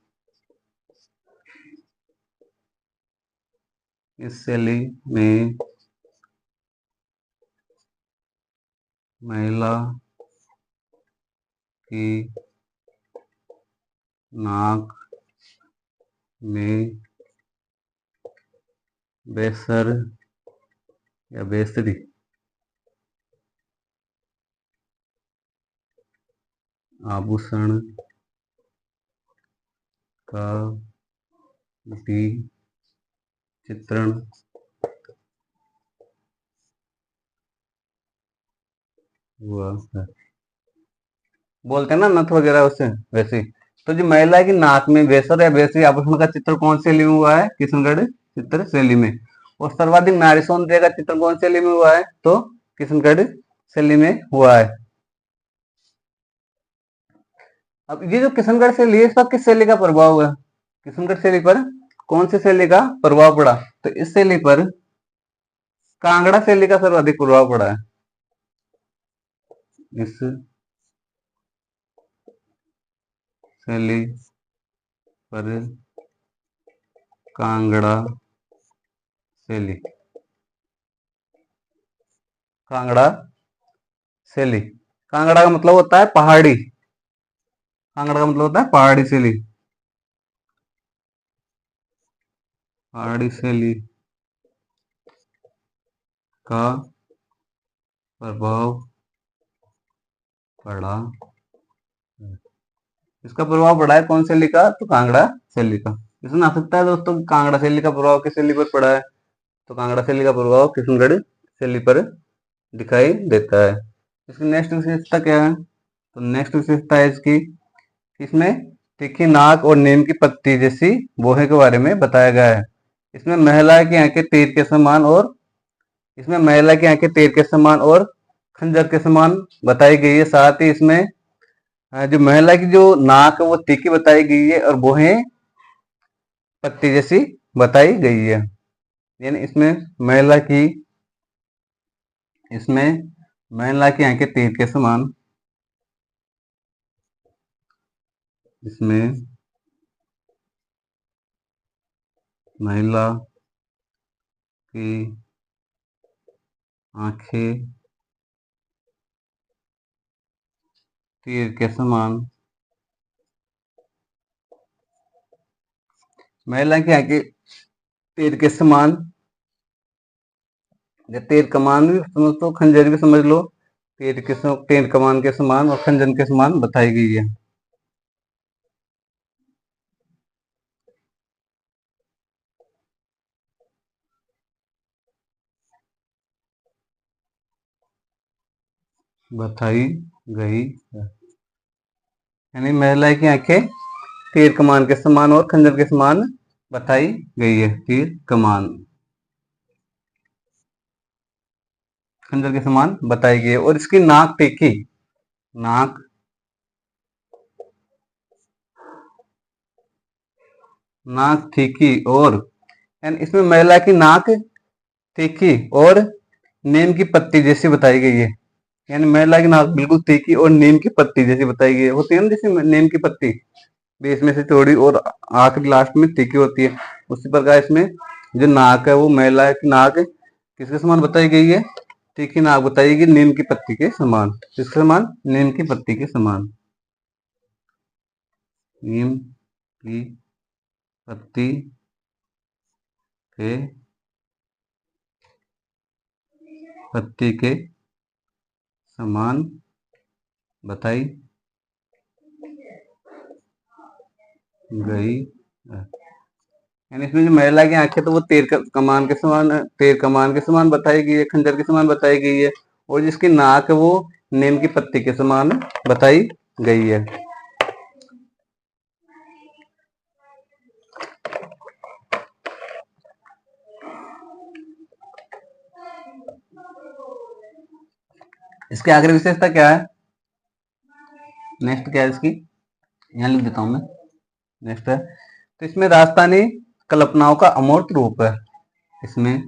इस शैली में महिला की नाक में बेसर या बेसरी आभूषण का भी चित्रण हुआ है। बोलते हैं ना नथ वगैरह उससे वैसे ही। तो जो महिला की नाक में बेसर या बेसरी आभूषण का चित्र कौन सी शैली में हुआ है, किशनगढ़ चित्र शैली में। और सर्वाधिक नारी सौंदर्य का चित्र कौन सी शैली में हुआ है, तो किशनगढ़ शैली में हुआ है। अब ये जो किशनगढ़ शैली है इसका किस शैली का प्रभाव हुआ, किशनगढ़ शैली पर कौन सी शैली का प्रभाव पड़ा, तो इस शैली पर कांगड़ा शैली का सर्वाधिक प्रभाव पड़ा है। इस शैली पर कांगड़ा शैली, कांगड़ा शैली, कांगड़ा का मतलब होता है पहाड़ी, कांगड़ा का मतलब होता है पहाड़ी शैली, पहाड़ी शैली का प्रभाव पड़ा। इसका प्रभाव पड़ा है कौन शैली का, तो कांगड़ा शैली का। इसमें आ सकता है दोस्तों कि कांगड़ा शैली का प्रभाव किस शैली पर पड़ा है, तो कांगड़ा शैली का प्रभाव किशनगढ़ शैली पर दिखाई देता है। इसकी नेक्स्ट विशेषता क्या है, तो नेक्स्ट विशेषता है इसकी, इसमें तीखी नाक और नीम की पत्ती जैसी बोहे के बारे में बताया गया है। इसमें महिला की आंखें तीर के समान और इसमें महिला की आंखें तीर के समान और खंजर के समान बताई गई है। साथ ही इसमें जो महिला की जो नाक है वो तीखी बताई गई है और बोहें पत्ती जैसी बताई गई है। यानी इसमें महिला की आंखें तीर के समान, इसमें महिला की आंखें तीर के समान, महिला की आंखें तीर के समान या तीर कमान भी समझ लो, खंजर भी समझ लो, तीर कमान के समान और खंजर के समान बताई गई है। बताई गई है। यानी महिला की आंखें तीर कमान के समान और खंजर के समान बताई गई है। तीर कमान खंजर के समान बताई गई है। और इसकी नाक तीखी, नाक नाक तीखी और यानी इसमें महिला की नाक तीखी और नीम की पत्ती जैसी बताई गई है। यानी महिला की नाक बिल्कुल तीखी और नीम की पत्ती जैसी बताई गई है। होती है ना जैसे नीम की पत्ती, बीच में से चौड़ी और आखिरी लास्ट में तीखी होती है। उसी प्रकार इसमें जो नाक है वो महिला की नाक किसके समान बताई गई है? तीखी नाक बताई गई, नीम की पत्ती के समान। किसके समान? नीम की पत्ती के समान। नीम की पत्ती के समान बताई गई है। यानी इसमें जो महिला की आंखें तो वो तीर कमान के समान बताई गई है, खंजर के समान बताई गई है। और जिसकी नाक है वो नीम की पत्ती के समान बताई गई है। इसकी आखिरी विशेषता क्या है? नेक्स्ट क्या है इसकी? यहाँ लिख देता हूं मैं। नेक्स्ट है, तो इसमें राजस्थानी कल्पनाओं का अमूर्त रूप है। इसमें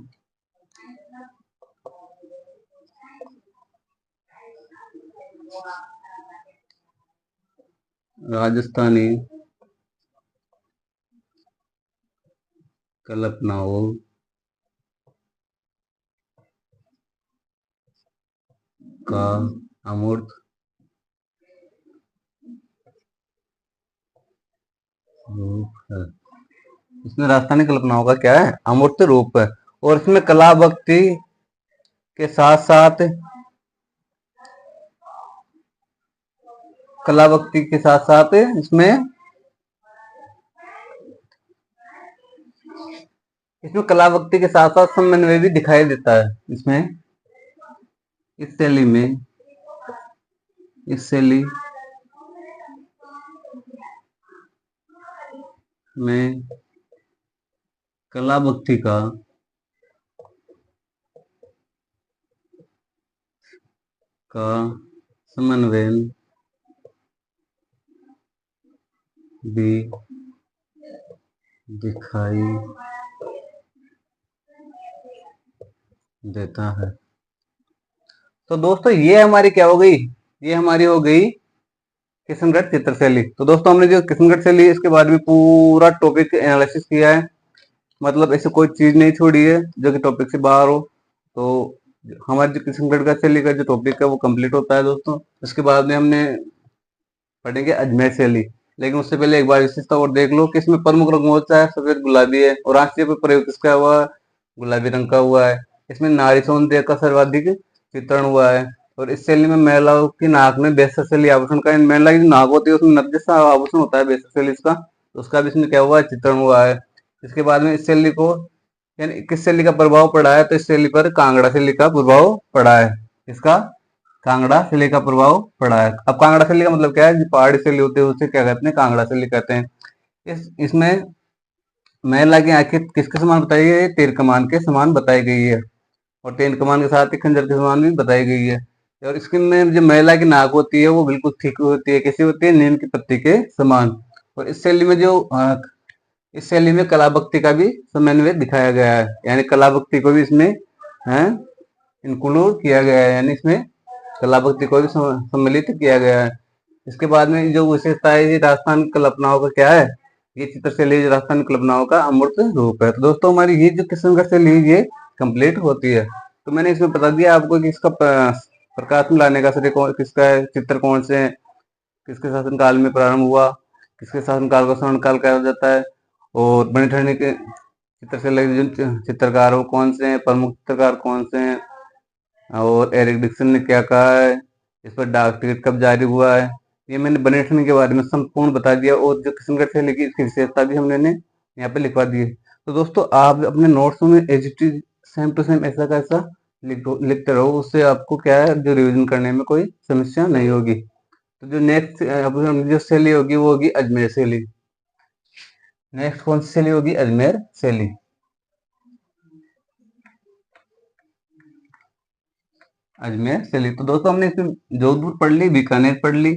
राजस्थानी कल्पनाओं का अमूर्त रूप है। इसमें राजस्थानी कल्पनाओं का क्या है? अमूर्त रूप है। और इसमें कला भक्ति के साथ साथ इसमें कला भक्ति के साथ साथ समन्वय भी दिखाई देता है। इसमें इस शैली में कला भक्ति का समन्वय भी दिखाई देता है। तो दोस्तों ये हमारी क्या हो गई? ये हमारी हो गई किशनगढ़ चित्र शैली। तो दोस्तों हमने जो किशनगढ़ शैली इसके बारे में पूरा टॉपिक एनालिसिस किया है, मतलब ऐसे कोई चीज नहीं छोड़ी है जो कि टॉपिक से बाहर हो। तो हमारी जो किशनगढ़ का शैली का जो टॉपिक है वो कंप्लीट होता है दोस्तों। उसके बाद में हमने पढ़ेंगे अजमेर शैली। लेकिन उससे पहले एक बार विशेषता और देख लो कि इसमें प्रमुख रंग कौन सा है? सफेद गुलाबी है। और राष्ट्रीय पर प्रयोग किसका हुआ है? गुलाबी रंग का हुआ है। इसमें नारी सौंदर्य का सर्वाधिक चित्रण हुआ है। और इस शैली में महिलाओं की नाक में बेसर शैली आभूषण का, महिला की जो नाक होती है उसमें नब्बे सा आभूषण होता है बेसर शैली का, तो उसका भी इसमें क्या हुआ है? चित्रण हुआ है। इसके बाद में इस शैली को यानी किस शैली का प्रभाव पड़ा है? तो इस शैली पर कांगड़ा शैली का प्रभाव पड़ा है। इसका कांगड़ा शैली का प्रभाव पड़ा है। अब कांगड़ा शैली का मतलब क्या है? जो पहाड़ी शैली होती है उसे क्या कहते हैं? कांगड़ा शैली कहते हैं। इसमें महिला की आंखें किसके समान बताई गई है? तीर कमान के समान बताई गई है। और तीर कमान के साथ ही खंजर के समान भी बताई गई है। और इसके में जो महिला की नाक होती है वो बिल्कुल ठीक होती है। कैसी होती है? नीम की पत्ती के समान। और इस शैली में इस शैली में कला भक्ति का भी समन्वय दिखाया गया है। यानी कला भक्ति को भी इसमें है इंक्लूड किया गया है, यानी इसमें कला भक्ति को भी सम्मिलित किया गया है। इसके बाद में जो विशेषता है ये राजस्थान कल्पनाओं का क्या है? ये चित्र शैली राजस्थान कल्पनाओं का अमूर्त रूप है। तो दोस्तों हमारी ये जो किशनगढ़ शैली ये कंप्लीट होती है। तो मैंने इसमें बता दिया आपको कि इसका प्रकाश में लाने का श्रेय किसका है, चित्र कौन से हैं, किसके शासनकाल में प्रारंभ हुआ, किसके शासनकाल को स्वर्ण काल कहा जाता है, और बनी ठहरने के चित्र शैली जो चित्रकार वो कौन से हैं, प्रमुख चित्रकार कौन से हैं, और एरिक डिक्सन ने क्या कहा है, इस पर डाक टिकट कब जारी हुआ है। ये मैंने बने ठहरने के बारे में संपूर्ण बता दिया। और जो किशनगढ़ शैली की इसकी विशेषता भी हमने यहाँ पे लिखवा दी है। तो दोस्तों आप अपने नोट्स में as it is same to same ऐसा का ऐसा लिखते रहो, उससे आपको क्या है जो रिविजन करने में कोई समस्या नहीं होगी। तो जो नेक्स्ट जो शैली होगी वो होगी अजमेर शैली। नेक्स्ट कौन सी शैली होगी? अजमेर शैली। अजमेर शैली। तो दोस्तों हमने इसमें जोधपुर पढ़ ली, बीकानेर पढ़ ली,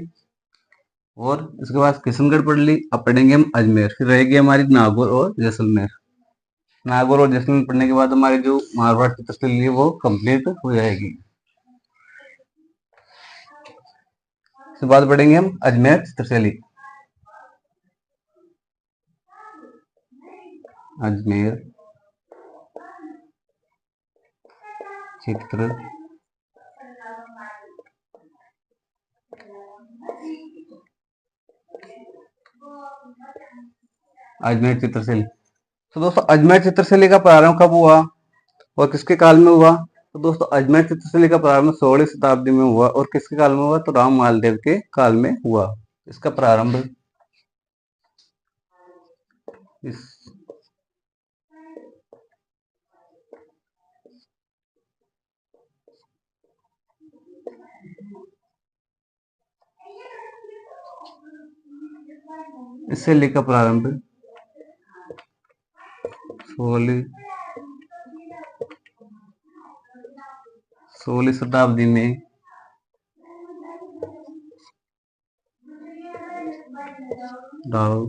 और इसके बाद किशनगढ़ पढ़ ली। अब पढ़ेंगे हम अजमेर। फिर रहेगी हमारी नागौर और जैसलमेर। नागौर और जैसलमेर पढ़ने के बाद हमारी जो मारवाड़ की तस्वीर है वो कंप्लीट हो जाएगी। इसके बाद पढ़ेंगे हम अजमेर चित्रशैली। अजमेर चित्र अजमेर चित्रशैली। तो दोस्तों अजमेर चित्रशैली का प्रारंभ कब हुआ और किसके काल में हुआ? तो दोस्तों अजमेर चित्रशैली का प्रारंभ 16वीं शताब्दी में हुआ और किसके काल में हुआ? तो राम मालदेव के काल में हुआ। इसका प्रारंभ इस शैली का प्रारंभ 16वीं शताब्दी में राव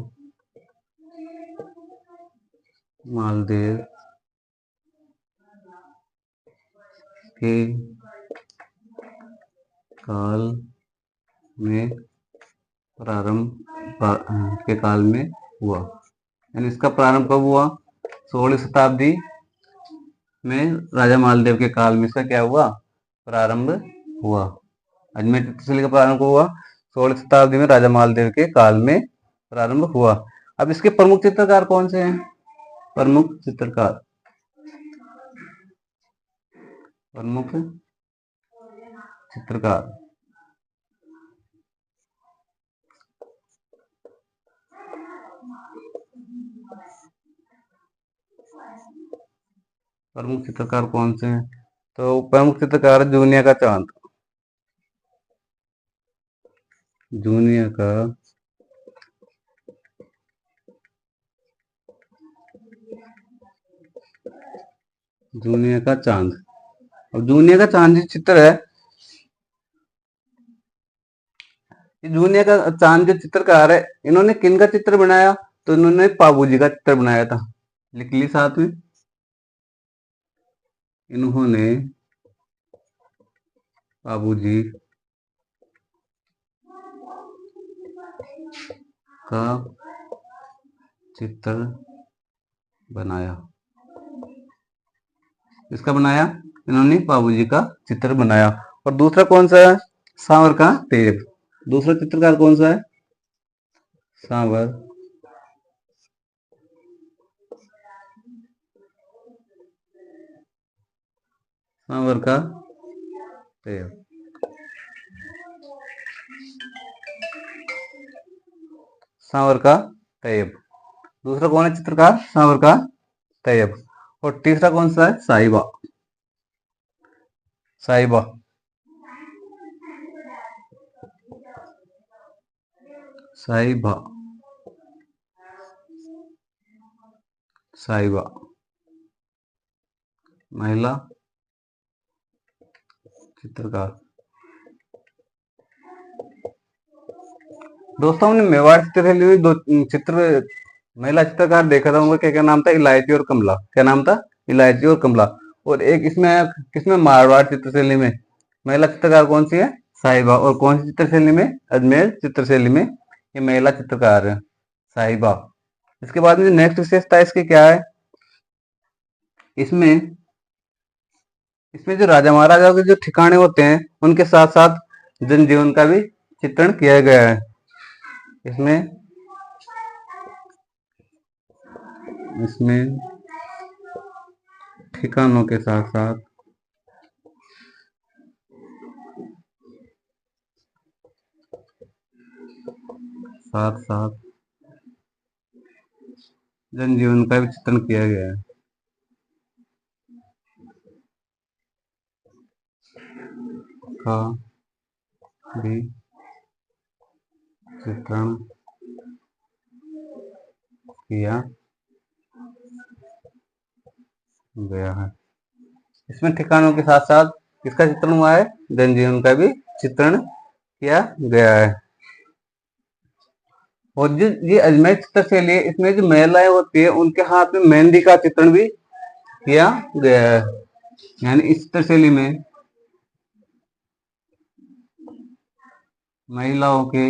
मालदेव के काल में हुआ। यानी इसका प्रारंभ कब हुआ? 16वीं शताब्दी में राजा मालदेव के काल में इसका क्या हुआ? प्रारंभ हुआ। अजमेर चित्रशैली का प्रारंभ हुआ 16वीं शताब्दी में राजा मालदेव के काल में प्रारंभ हुआ। अब इसके प्रमुख चित्रकार कौन से हैं? प्रमुख चित्रकार कौन से हैं? तो प्रमुख चित्रकार जूनिया का चांद। जूनिया का चांद। अब जूनिया का चांद जो चित्र है, जूनिया का चांद जो चित्रकार है, इन्होंने किन का चित्र बनाया? तो इन्होंने पाबूजी का चित्र बनाया था। लिख ली साथ में, इन्होंने पाबूजी का चित्र बनाया। इसका बनाया इन्होंने पाबूजी का चित्र बनाया। और दूसरा कौन सा है? सांवर का तेज। दूसरा चित्रकार कौन सा है? सांवर का तेज। सांवर का तैयब। दूसरा कौन है चित्रकार? सांवर का तैयब। और तीसरा कौन सा है? साहिबा। साहिबा साहिबा साहिबा महिला चित्रकार। दोस्तों हमने मेवाड़ चित्रशैली में दो चित्र महिला चित्रकार देखा था। उनका क्या क्या नाम था? इलायची और कमला। क्या नाम था? इलायची और कमला। और एक इसमें किसमें? मारवाड़ चित्रशैली में महिला चित्रकार कौन सी है? साहिबा। और कौन सी चित्रशैली में? अजमेर चित्रशैली में ये महिला चित्रकार है, साहिबा। इसके बाद में नेक्स्ट विशेषता इसकी क्या है? इसमें जो राजा महाराजाओं के जो ठिकाने होते हैं, उनके साथ साथ जनजीवन का भी चित्रण किया गया है। इसमें ठिकानों के साथ साथ जनजीवन का भी चित्रण किया गया है। का भी चित्रण किया गया है। इसमें ठिकानों के साथ साथ किसका चित्रण हुआ है? जनजीवन का भी चित्रण किया गया है। और जो ये अजमेर चित्रशैली है, इसमें जो महिलाएं होती है उनके हाथ में मेहंदी का चित्रण भी किया गया है। यानी इस चित्रशैली में महिलाओं के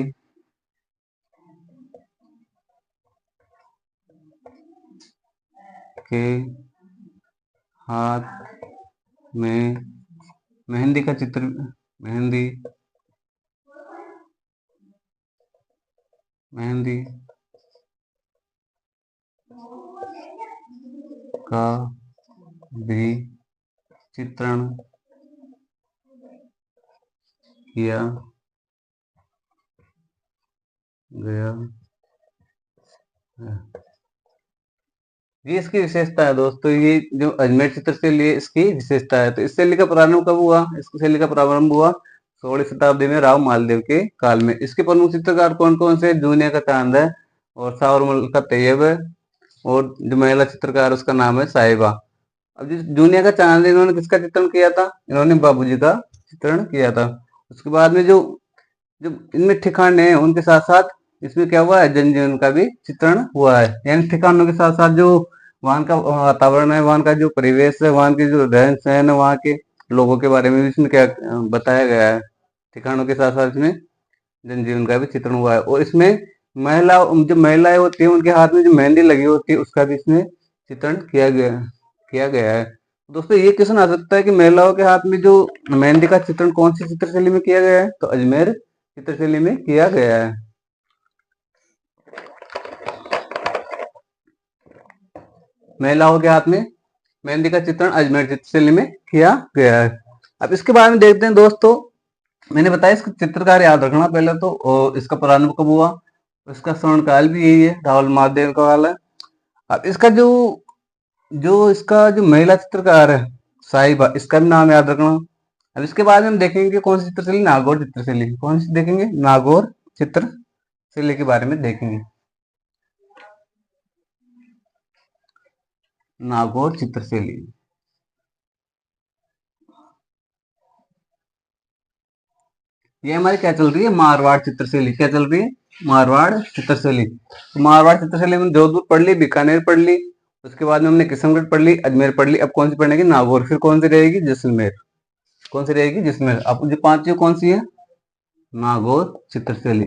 हाथ में मेहंदी का चित्र, मेहंदी मेहंदी का भी चित्रण किया गया है। ये इसकी विशेषता है दोस्तों, ये जो अजमेर चित्रशैली है इसकी विशेषता है। तो इस शैली का प्रारंभ कब हुआ? इसकी शैली का प्रारंभ हुआ 16वीं शताब्दी में राव मालदेव के काल में। इसके प्रमुख चित्रकार कौन कौन से? जूनिया का चांद है और शाहरुमल का तैयब है, और जो महिला चित्रकार उसका नाम है साहिबा। अब जिस जूनिया का चांद है, इन्होंने किसका चित्रण किया था? इन्होंने बाबूजी का चित्रण किया था। उसके बाद में जो जो इनमें ठिकाने हैं उनके साथ साथ इसमें क्या हुआ है? जनजीवन का भी चित्रण हुआ है। यानी ठिकानों के साथ साथ जो वहाँ का वातावरण है, वहाँ का जो परिवेश है, वहाँ के जो रहन सहन है, वहाँ के लोगों के बारे में भी इसमें क्या बताया गया है। ठिकानों के साथ साथ इसमें जनजीवन का भी चित्रण हुआ है। और इसमें महिला, जो महिलाएं होती है उनके हाथ में जो मेहंदी लगी होती है उसका भी इसमें चित्रण किया गया है। दोस्तों ये क्वेश्चन आ सकता है कि महिलाओं के हाथ में जो मेहंदी का चित्रण कौन सी चित्रशैली में किया गया है? तो अजमेर चित्रशैली में किया गया है। महिलाओं के हाथ में मेहंदी का चित्रण अजमेर चित्रशैली में किया गया है। अब इसके बारे में देखते हैं दोस्तों। मैंने बताया इसका चित्रकार याद रखना पहले तो, और इसका प्रारंभ कब हुआ, इसका स्वर्णकाल भी यही है, रावल महादेव का काल है। अब इसका जो जो इसका जो महिला चित्रकार है साहिबा, इसका भी नाम याद रखना। अब इसके बाद में हम देखेंगे कि कौन सी चित्रशैली? नागौर चित्रशैली। कौन सी देखेंगे? नागौर चित्रशैली के बारे में देखेंगे। नागौर चित्रशैली, ये हमारी क्या चल रही है? मारवाड़ चित्रशैली। क्या चल रही है? मारवाड़ चित्रशैली। तो मारवाड़ चित्रशैली में जोधपुर पढ़ ली, बीकानेर पढ़ ली, उसके बाद में हमने किशनगढ़ पढ़ ली, अजमेर पढ़ ली। अब कौन सी पढ़ेगी? नागौर। फिर कौन सी रहेगी? जैसलमेर। कौन सी रहेगी? जैसलमेर। अब जो पांच कौन सी है? नागौर चित्रशैली।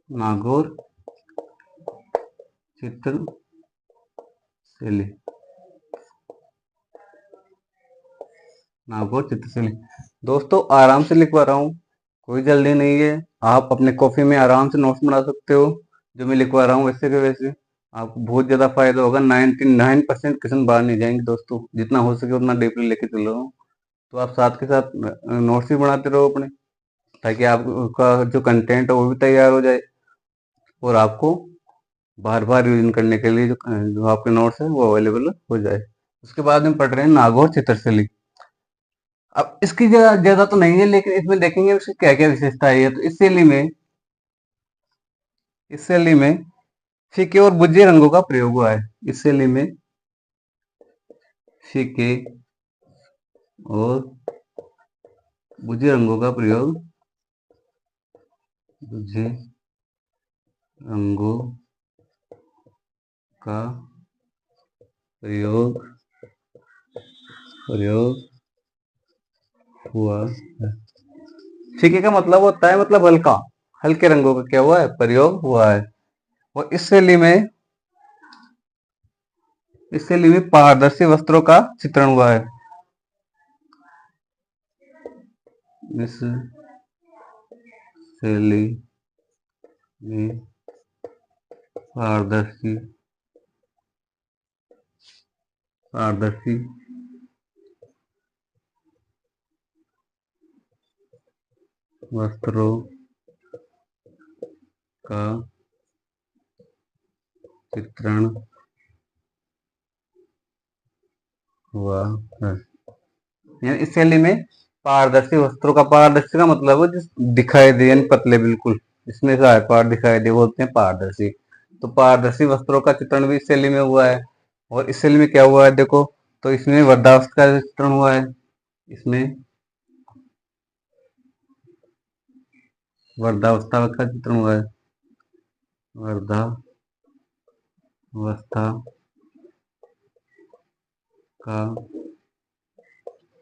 नागौर चित्रशैली। नागौर चित्रशैली। दोस्तों आराम से लिखवा रहा हूँ, कोई जल्दी नहीं है। आप अपने कॉपी में आराम से नोट्स बना सकते हो, जो मैं लिखवा रहा हूँ वैसे के वैसे। आपको बहुत ज्यादा फायदा होगा। 99% क्वेश्चन बाहर नहीं जाएंगे दोस्तों। जितना हो सके उतना डीपली लेके चल रहा हूँ। तो आप साथ के साथ नोट्स भी बनाते रहो अपने, ताकि आपका जो कंटेंट है वो भी तैयार हो जाए, और आपको बार बार रिविजन करने के लिए जो आपके नोट्स है वो अवेलेबल हो जाए। उसके बाद हम पढ़ रहे हैं नागौर चित्रशैली। अब इसकी जगह ज्यादा तो नहीं है, लेकिन इसमें देखेंगे उसकी क्या क्या विशेषता है। तो इस शैली में फीके और बुझे रंगों का प्रयोग हुआ है। इस शैली में फीके और बुझे रंगों का प्रयोग, बुझे रंगों का प्रयोग प्रयोग हुआ है। फीके का मतलब होता है मतलब हल्का, हल्के रंगों का क्या हुआ है? प्रयोग हुआ है। और इस शैली में पारदर्शी वस्त्रों का चित्रण हुआ है। इस शैली में पारदर्शी पारदर्शी वस्त्रों का चित्रण हुआ है। यानी इस शैली में पारदर्शी वस्त्रों का, पारदर्शी का मतलब है जिस दिखाई दे, यानी पतले बिल्कुल, इसमें से पार दिखाई दे बोलते हैं पारदर्शी। तो पारदर्शी वस्त्रों का चित्रण भी इस शैली में हुआ है। और इस शैली में क्या हुआ है देखो, तो इसमें वृद्धावस्था का चित्रण हुआ है। इसमें वृद्धावस्था का चित्रण हुआ है। वृद्धावस्था का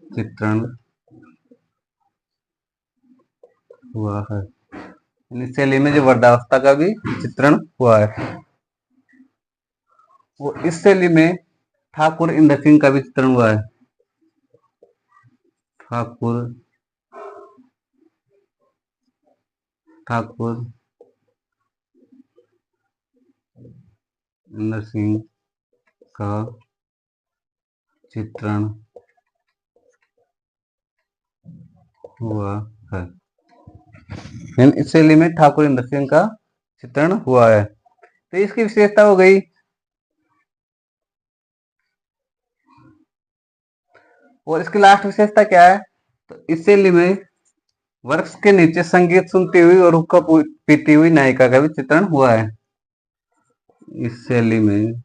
चित्रण हुआ है। यानी इस शैली में जो वृद्धावस्था का भी चित्रण हुआ है। वो इस शैली में ठाकुर इंद्र सिंह का भी चित्रण हुआ है। ठाकुर ठाकुर इंद्र सिंह का चित्रण हुआ है। इस शैली में ठाकुर इंद्र सिंह का चित्रण हुआ है। तो इसकी विशेषता हो गई। और इसकी लास्ट विशेषता क्या है? तो इस शैली में वृक्ष के नीचे संगीत सुनती हुई और हुक्का पीती हुई नायिका का भी चित्रण हुआ है। इस शैली में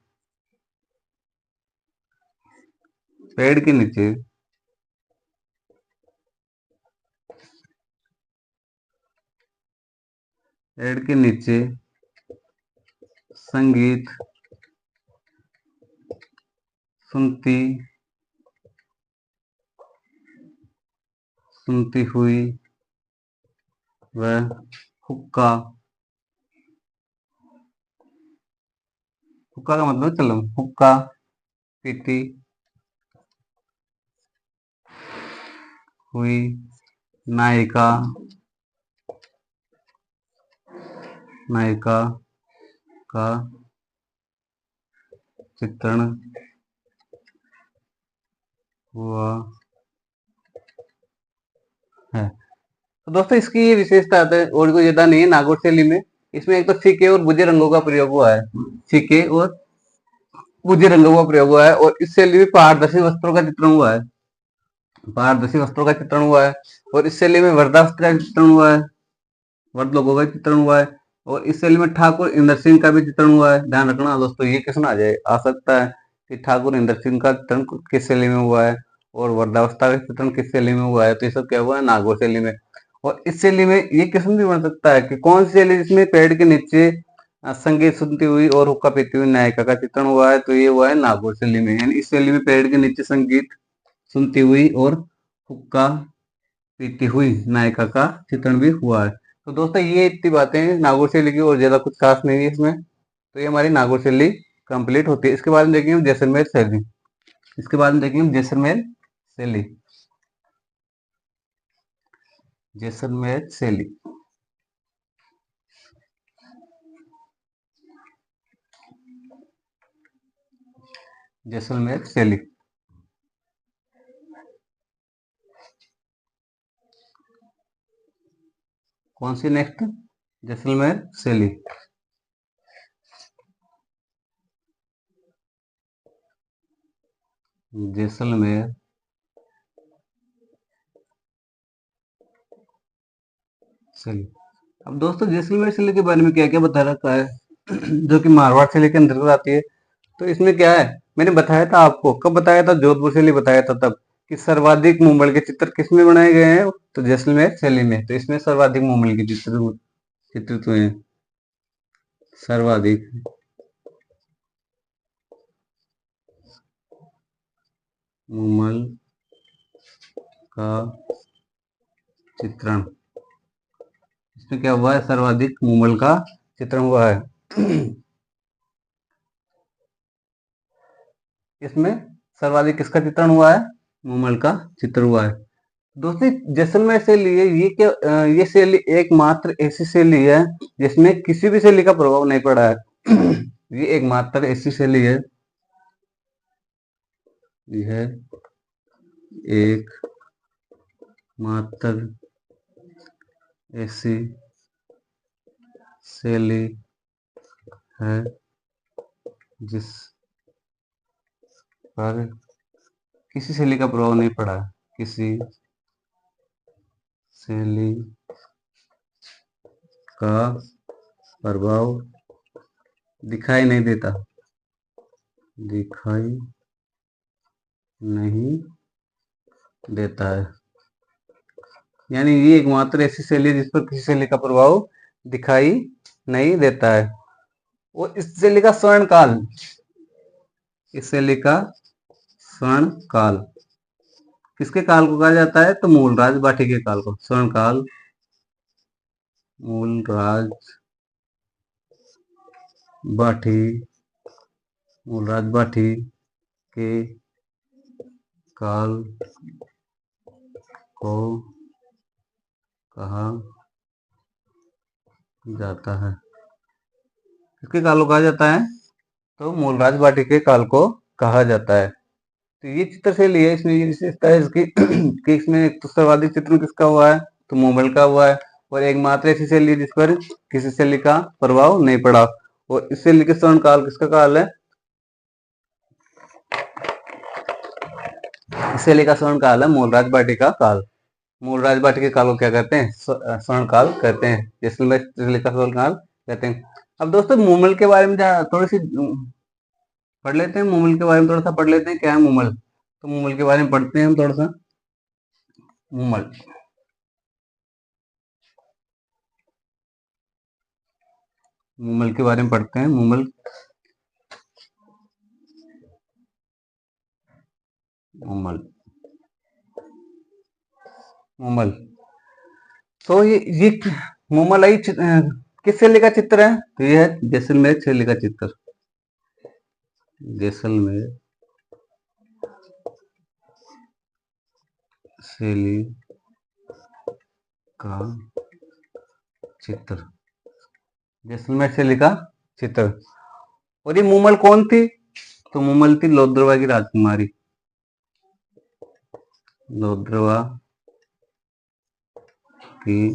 पेड़ के नीचे संगीत सुनती हुई व हुक्का का मतलब चलो हुक्का पीती हुई नायिका का चित्रण हुआ है। तो दोस्तों इसकी ये विशेषता है और कोई ज्यादा नहीं है नागौर शैली में। इसमें एक तो फीके और बुझे रंगों का प्रयोग हुआ है। फीके और बुझे रंगों का प्रयोग हुआ है। और इस शैली में पारदर्शी वस्त्रों का चित्रण हुआ है। पारदर्शी वस्त्रों का चित्रण हुआ है। और इस शैली में वृद्धावस्था का चित्रण हुआ है। वर्द लोगों का चित्रण हुआ है। और इस शैली में ठाकुर इंद्र सिंह का भी चित्रण हुआ है। ध्यान रखना दोस्तों, ये क्वेश्चन आ सकता है कि ठाकुर इंद्र सिंह का चित्रण किस शैली में हुआ है और वृद्धावस्था का चित्रण किस शैली में हुआ है। तो ये सब क्या हुआ है? नागौर शैली में। और इस शैली में ये क्वेश्चन भी बन सकता है कि कौन सी शैली जिसमें पेड़ के नीचे संगीत सुनती हुई और हुक्का पीती हुई नायिका का चित्रण हुआ है। तो ये हुआ है नागौर शैली में। यानी इस शैली में पेड़ के नीचे संगीत सुनती हुई और हुक्का पीती हुई नायिका का चित्रण भी हुआ है। तो दोस्तों ये इतनी बातें नागौर शैली की और ज्यादा कुछ खास नहीं है इसमें। तो ये हमारी नागौर शैली कंप्लीट होती है। इसके बाद में देखेंगे हम जैसलमेर शैली। जैसलमेर शैली जैसलमेर शैली कौन सी नेक्स्ट? जैसलमेर शैली। जैसलमेर शैली। अब दोस्तों जैसलमेर शैली के बारे में क्या क्या बता रखा है जो कि मारवाड़ शैली के अंतर्गत आती है। तो इसमें क्या है, मैंने बताया था आपको, कब बताया था? जोधपुर शैली बताया था तब, कि सर्वाधिक मुंबल के चित्र किसमें बनाए गए हैं? तो जैसलमेर शैली में। तो इसमें सर्वाधिक मुंबल के चित्रित हुए हैं। सर्वाधिक मुंबल का चित्रण, इसमें क्या हुआ है? सर्वाधिक मुंबल का चित्रण हुआ है। इसमें सर्वाधिक किसका चित्रण हुआ है? मुंबल का चित्र हुआ है। दोस्तों जैसलमेर शैली है ये क्या, ये शैली एकमात्र ऐसी शैली है जिसमें किसी भी शैली का प्रभाव नहीं पड़ा है। ये एकमात्र ऐसी शैली है, यह एक मात्र ऐसी शैली है जिस पर किसी शैली का प्रभाव नहीं पड़ा है। किसी शैली का प्रभाव दिखाई नहीं देता, दिखाई नहीं देता है। यानी ये एकमात्र ऐसी शैली है जिस पर किसी शैली का प्रभाव दिखाई नहीं देता है। और इस शैली का स्वर्ण काल, इस शैली का स्वर्ण काल किसके काल को कहा जाता है? तो मूलराज बाठी के काल को स्वर्ण काल मूलराज बाठी मूलराज बाठी के काल को कहा जाता है। किसके काल को कहा जाता है? तो मूलराज बाठी के काल को कहा जाता है। तो ये चित्र शैली है, इसमें ये विशेषता है इसकी कि इसमें एक तो सर्वाधिक चित्रण किसका हुआ है? तो मूमल का हुआ है, और एकमात्र ऐसी शैली जिस पर किसी शैली का प्रभाव नहीं पड़ा। और इस शैली के स्वर्ण काल किसका काल है? इस शैली का स्वर्ण काल है मूलराज बाटी का काल। मूलराज बाटी के काल को क्या कहते हैं? स्वर्ण काल कहते हैं। जैसलमेर शैली का स्वर्ण काल कहते हैं। अब दोस्तों मूमल के बारे में थोड़ी सी पढ़ लेते हैं, मूमल के बारे में थोड़ा सा पढ़ लेते हैं। क्या है मूमल? तो मूमल के बारे में पढ़ते हैं हम थोड़ा सा। मूमल मूमल के बारे में पढ़ते हैं। मूमल मूमल मूमल तो ये मूमल आई किस शैली का चित्र है? तो ये है जैसलमेर शैली का चित्र। जैसलमेर शैली का चित्र। जैसलमेर शैली का चित्र। और ये मूमल कौन थी? तो मूमल थी लोद्रवा की राजकुमारी। लोद्रवा की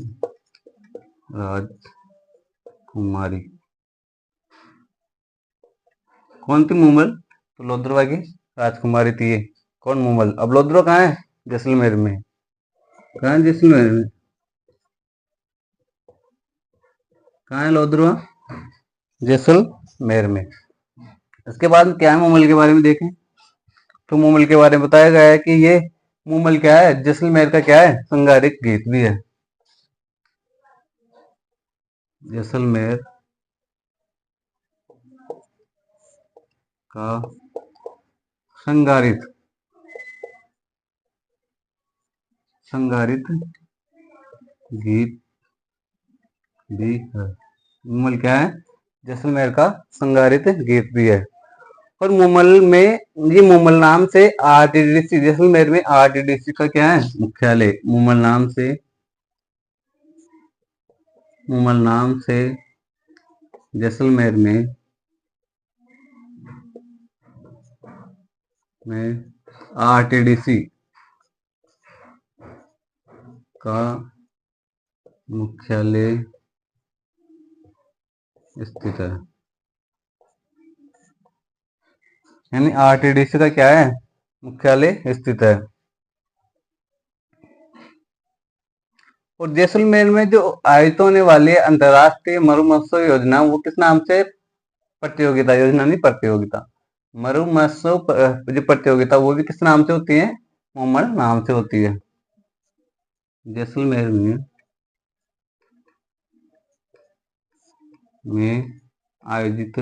राजकुमारी कौन थी? मूमल। तो लोद्रवा की राजकुमारी थी ये। कौन? मूमल। अब लोद्रवा कहाँ है? जैसलमेर में। कहाँ है? जैसलमेर में। कहाँ है लोद्रवा? जैसलमेर में। इसके बाद क्या है मूमल के बारे में देखें। तो मूमल के बारे में बताया गया है कि ये मूमल क्या है? जैसलमेर का क्या है? संगारिक गीत भी है। जैसलमेर का संगारित गीत भी है। मूमल क्या है? जैसलमेर का संगारित गीत भी है। और मूमल में ये मूमल नाम से आरटीडीसी, जैसलमेर में आरटीडीसी का क्या है? मुख्यालय। मूमल नाम से जैसलमेर में आरटीडीसी का मुख्यालय स्थित है। यानी आरटीडीसी का क्या है? मुख्यालय स्थित है। और जैसलमेर में जो आयोजित होने वाली अंतर्राष्ट्रीय मरु महोत्सव योजना, वो किस नाम से? प्रतियोगिता। योजना नहीं, प्रतियोगिता। मरु महोत्सव जो प्रतियोगिता, वो भी किस नाम से होती है? मूमल नाम से होती है। जैसलमेर में आयोजित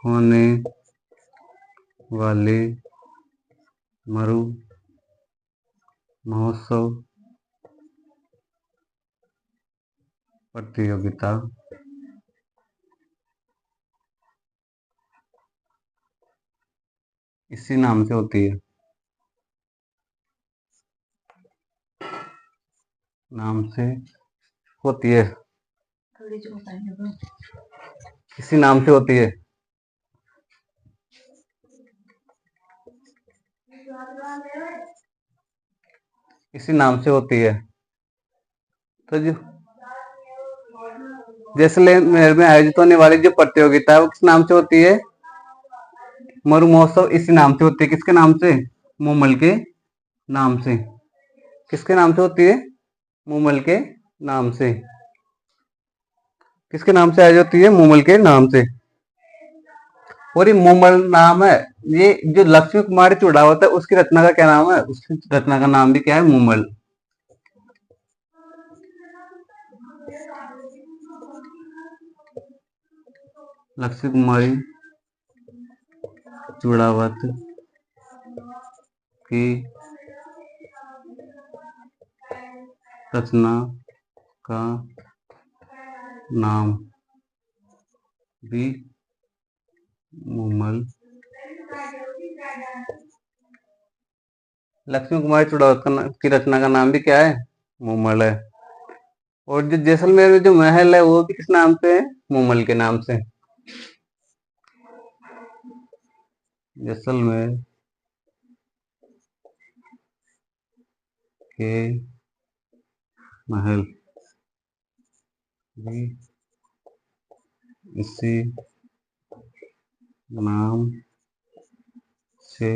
होने वाले मरु महोत्सव प्रतियोगिता इसी नाम से होती है। नाम से होती है। इसी नाम से होती है। इसी नाम से होती है। तो जो जैसलमेर में आयोजित होने वाली जो प्रतियोगिता है, वो किस नाम से होती है? मरु महोत्सव इसी नाम से होती है। किसके नाम से? मूमल के नाम से। किसके नाम से होती है? मूमल के नाम से। किसके नाम से आयोजित होती है? मूमल के नाम से। और ये मूमल नाम है, ये जो लक्ष्मी कुमारी चूड़ावत है, उसकी रचना का क्या नाम है? उसकी रचना का नाम भी क्या है? मूमल। लक्ष्मी कुमारी चूड़ावत की रचना का नाम भी मुमल। लक्ष्मी कुमारी चुड़ौत की रचना का नाम भी क्या है? मुमल है। और जो जैसलमेर में जो महल है वो भी किस नाम से है? मुमल के नाम से। जैसलमेर के महल भी इसी नाम से,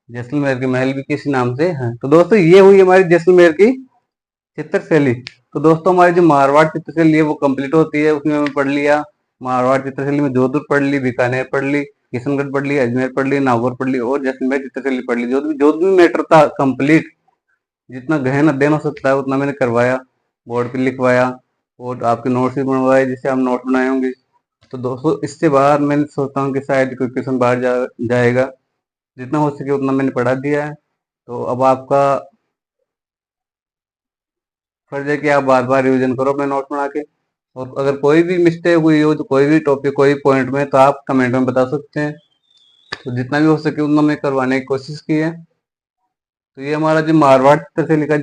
जैसलमेर के महल भी किसी नाम से हैं। तो दोस्तों ये हुई हमारी जैसलमेर की चित्रशैली। तो दोस्तों हमारी जो मारवाड़ चित्रशैली है वो कंप्लीट होती है। उसमें हमने पढ़ लिया मारवाड़ चित्रशैली में जोधपुर पढ़ ली, बीकानेर पढ़ ली, किशनगढ़ पढ़ ली, अजमेर पढ़ ली, नागौर पढ़ ली और जैसलमेर चित्रशैली पढ़ ली। जो भी मैटर था कंप्लीट, जितना गहन अध्ययन हो सकता है उतना मैंने करवाया, बोर्ड पे लिखवाया और आपके नोट्स भी बनवाए जिससे हम नोट बनाए होंगे। तो दोस्तों इससे बाहर मैंने सोचता हूँ कि शायद कोई क्वेश्चन बाहर जाएगा। जितना हो सके उतना मैंने पढ़ा दिया है। तो अब आपका फर्ज है कि आप बार बार रिवीजन करो अपने नोट बना के। और अगर कोई भी मिस्टेक हुई हो, तो कोई भी टॉपिक कोई पॉइंट में, तो आप कमेंट में बता सकते हैं। तो जितना भी हो सके उतना मैं करवाने की कोशिश की है। तो ये हमारा जो मारवाड़ चित्रशैली का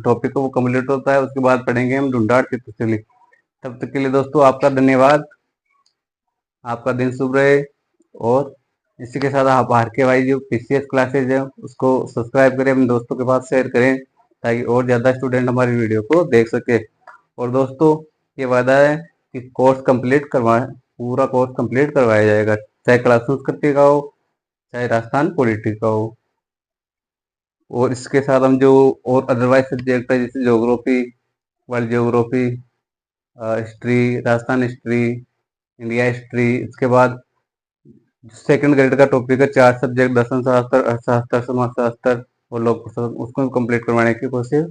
टॉपिक है वो कम्प्लीट होता है। उसके बाद पढ़ेंगे हम ढूंढाड़ चित्रशैली। तब तक के लिए दोस्तों आपका धन्यवाद। आपका दिन शुभ रहे। और इसी के साथ आप आर के वाई जो पीसीएस क्लासेज है उसको सब्सक्राइब करें, अपने दोस्तों के पास शेयर करें ताकि और ज़्यादा स्टूडेंट हमारी वीडियो को देख सके। और दोस्तों ये वादा है कि कोर्स कंप्लीट करवाए, पूरा कोर्स कंप्लीट करवाया जाएगा, चाहे क्लास संस्कृति का हो चाहे राजस्थान पॉलिटी का हो। और इसके साथ हम जो और अदरवाइज सब्जेक्ट है जैसे geography, world geography, history, Rajasthan history, India history, इसके बाद सेकंड ग्रेड का टॉपिक है 4 सब्जेक्ट, दर्शन शास्त्र, अर्थशास्त्र, समाजशास्त्र और लोक शास्त्र, उसको कंप्लीट करवाने की कोशिश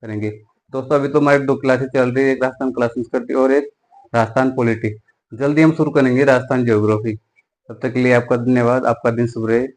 करेंगे। दोस्तों अभी तो हमारी 2 क्लासेस चल रही है, एक राजस्थान क्लास संस्कृति और एक राजस्थान पॉलिटी। जल्दी हम शुरू करेंगे राजस्थान ज्योग्राफी। तब तक के लिए आपका धन्यवाद। आपका दिन शुभ रहे।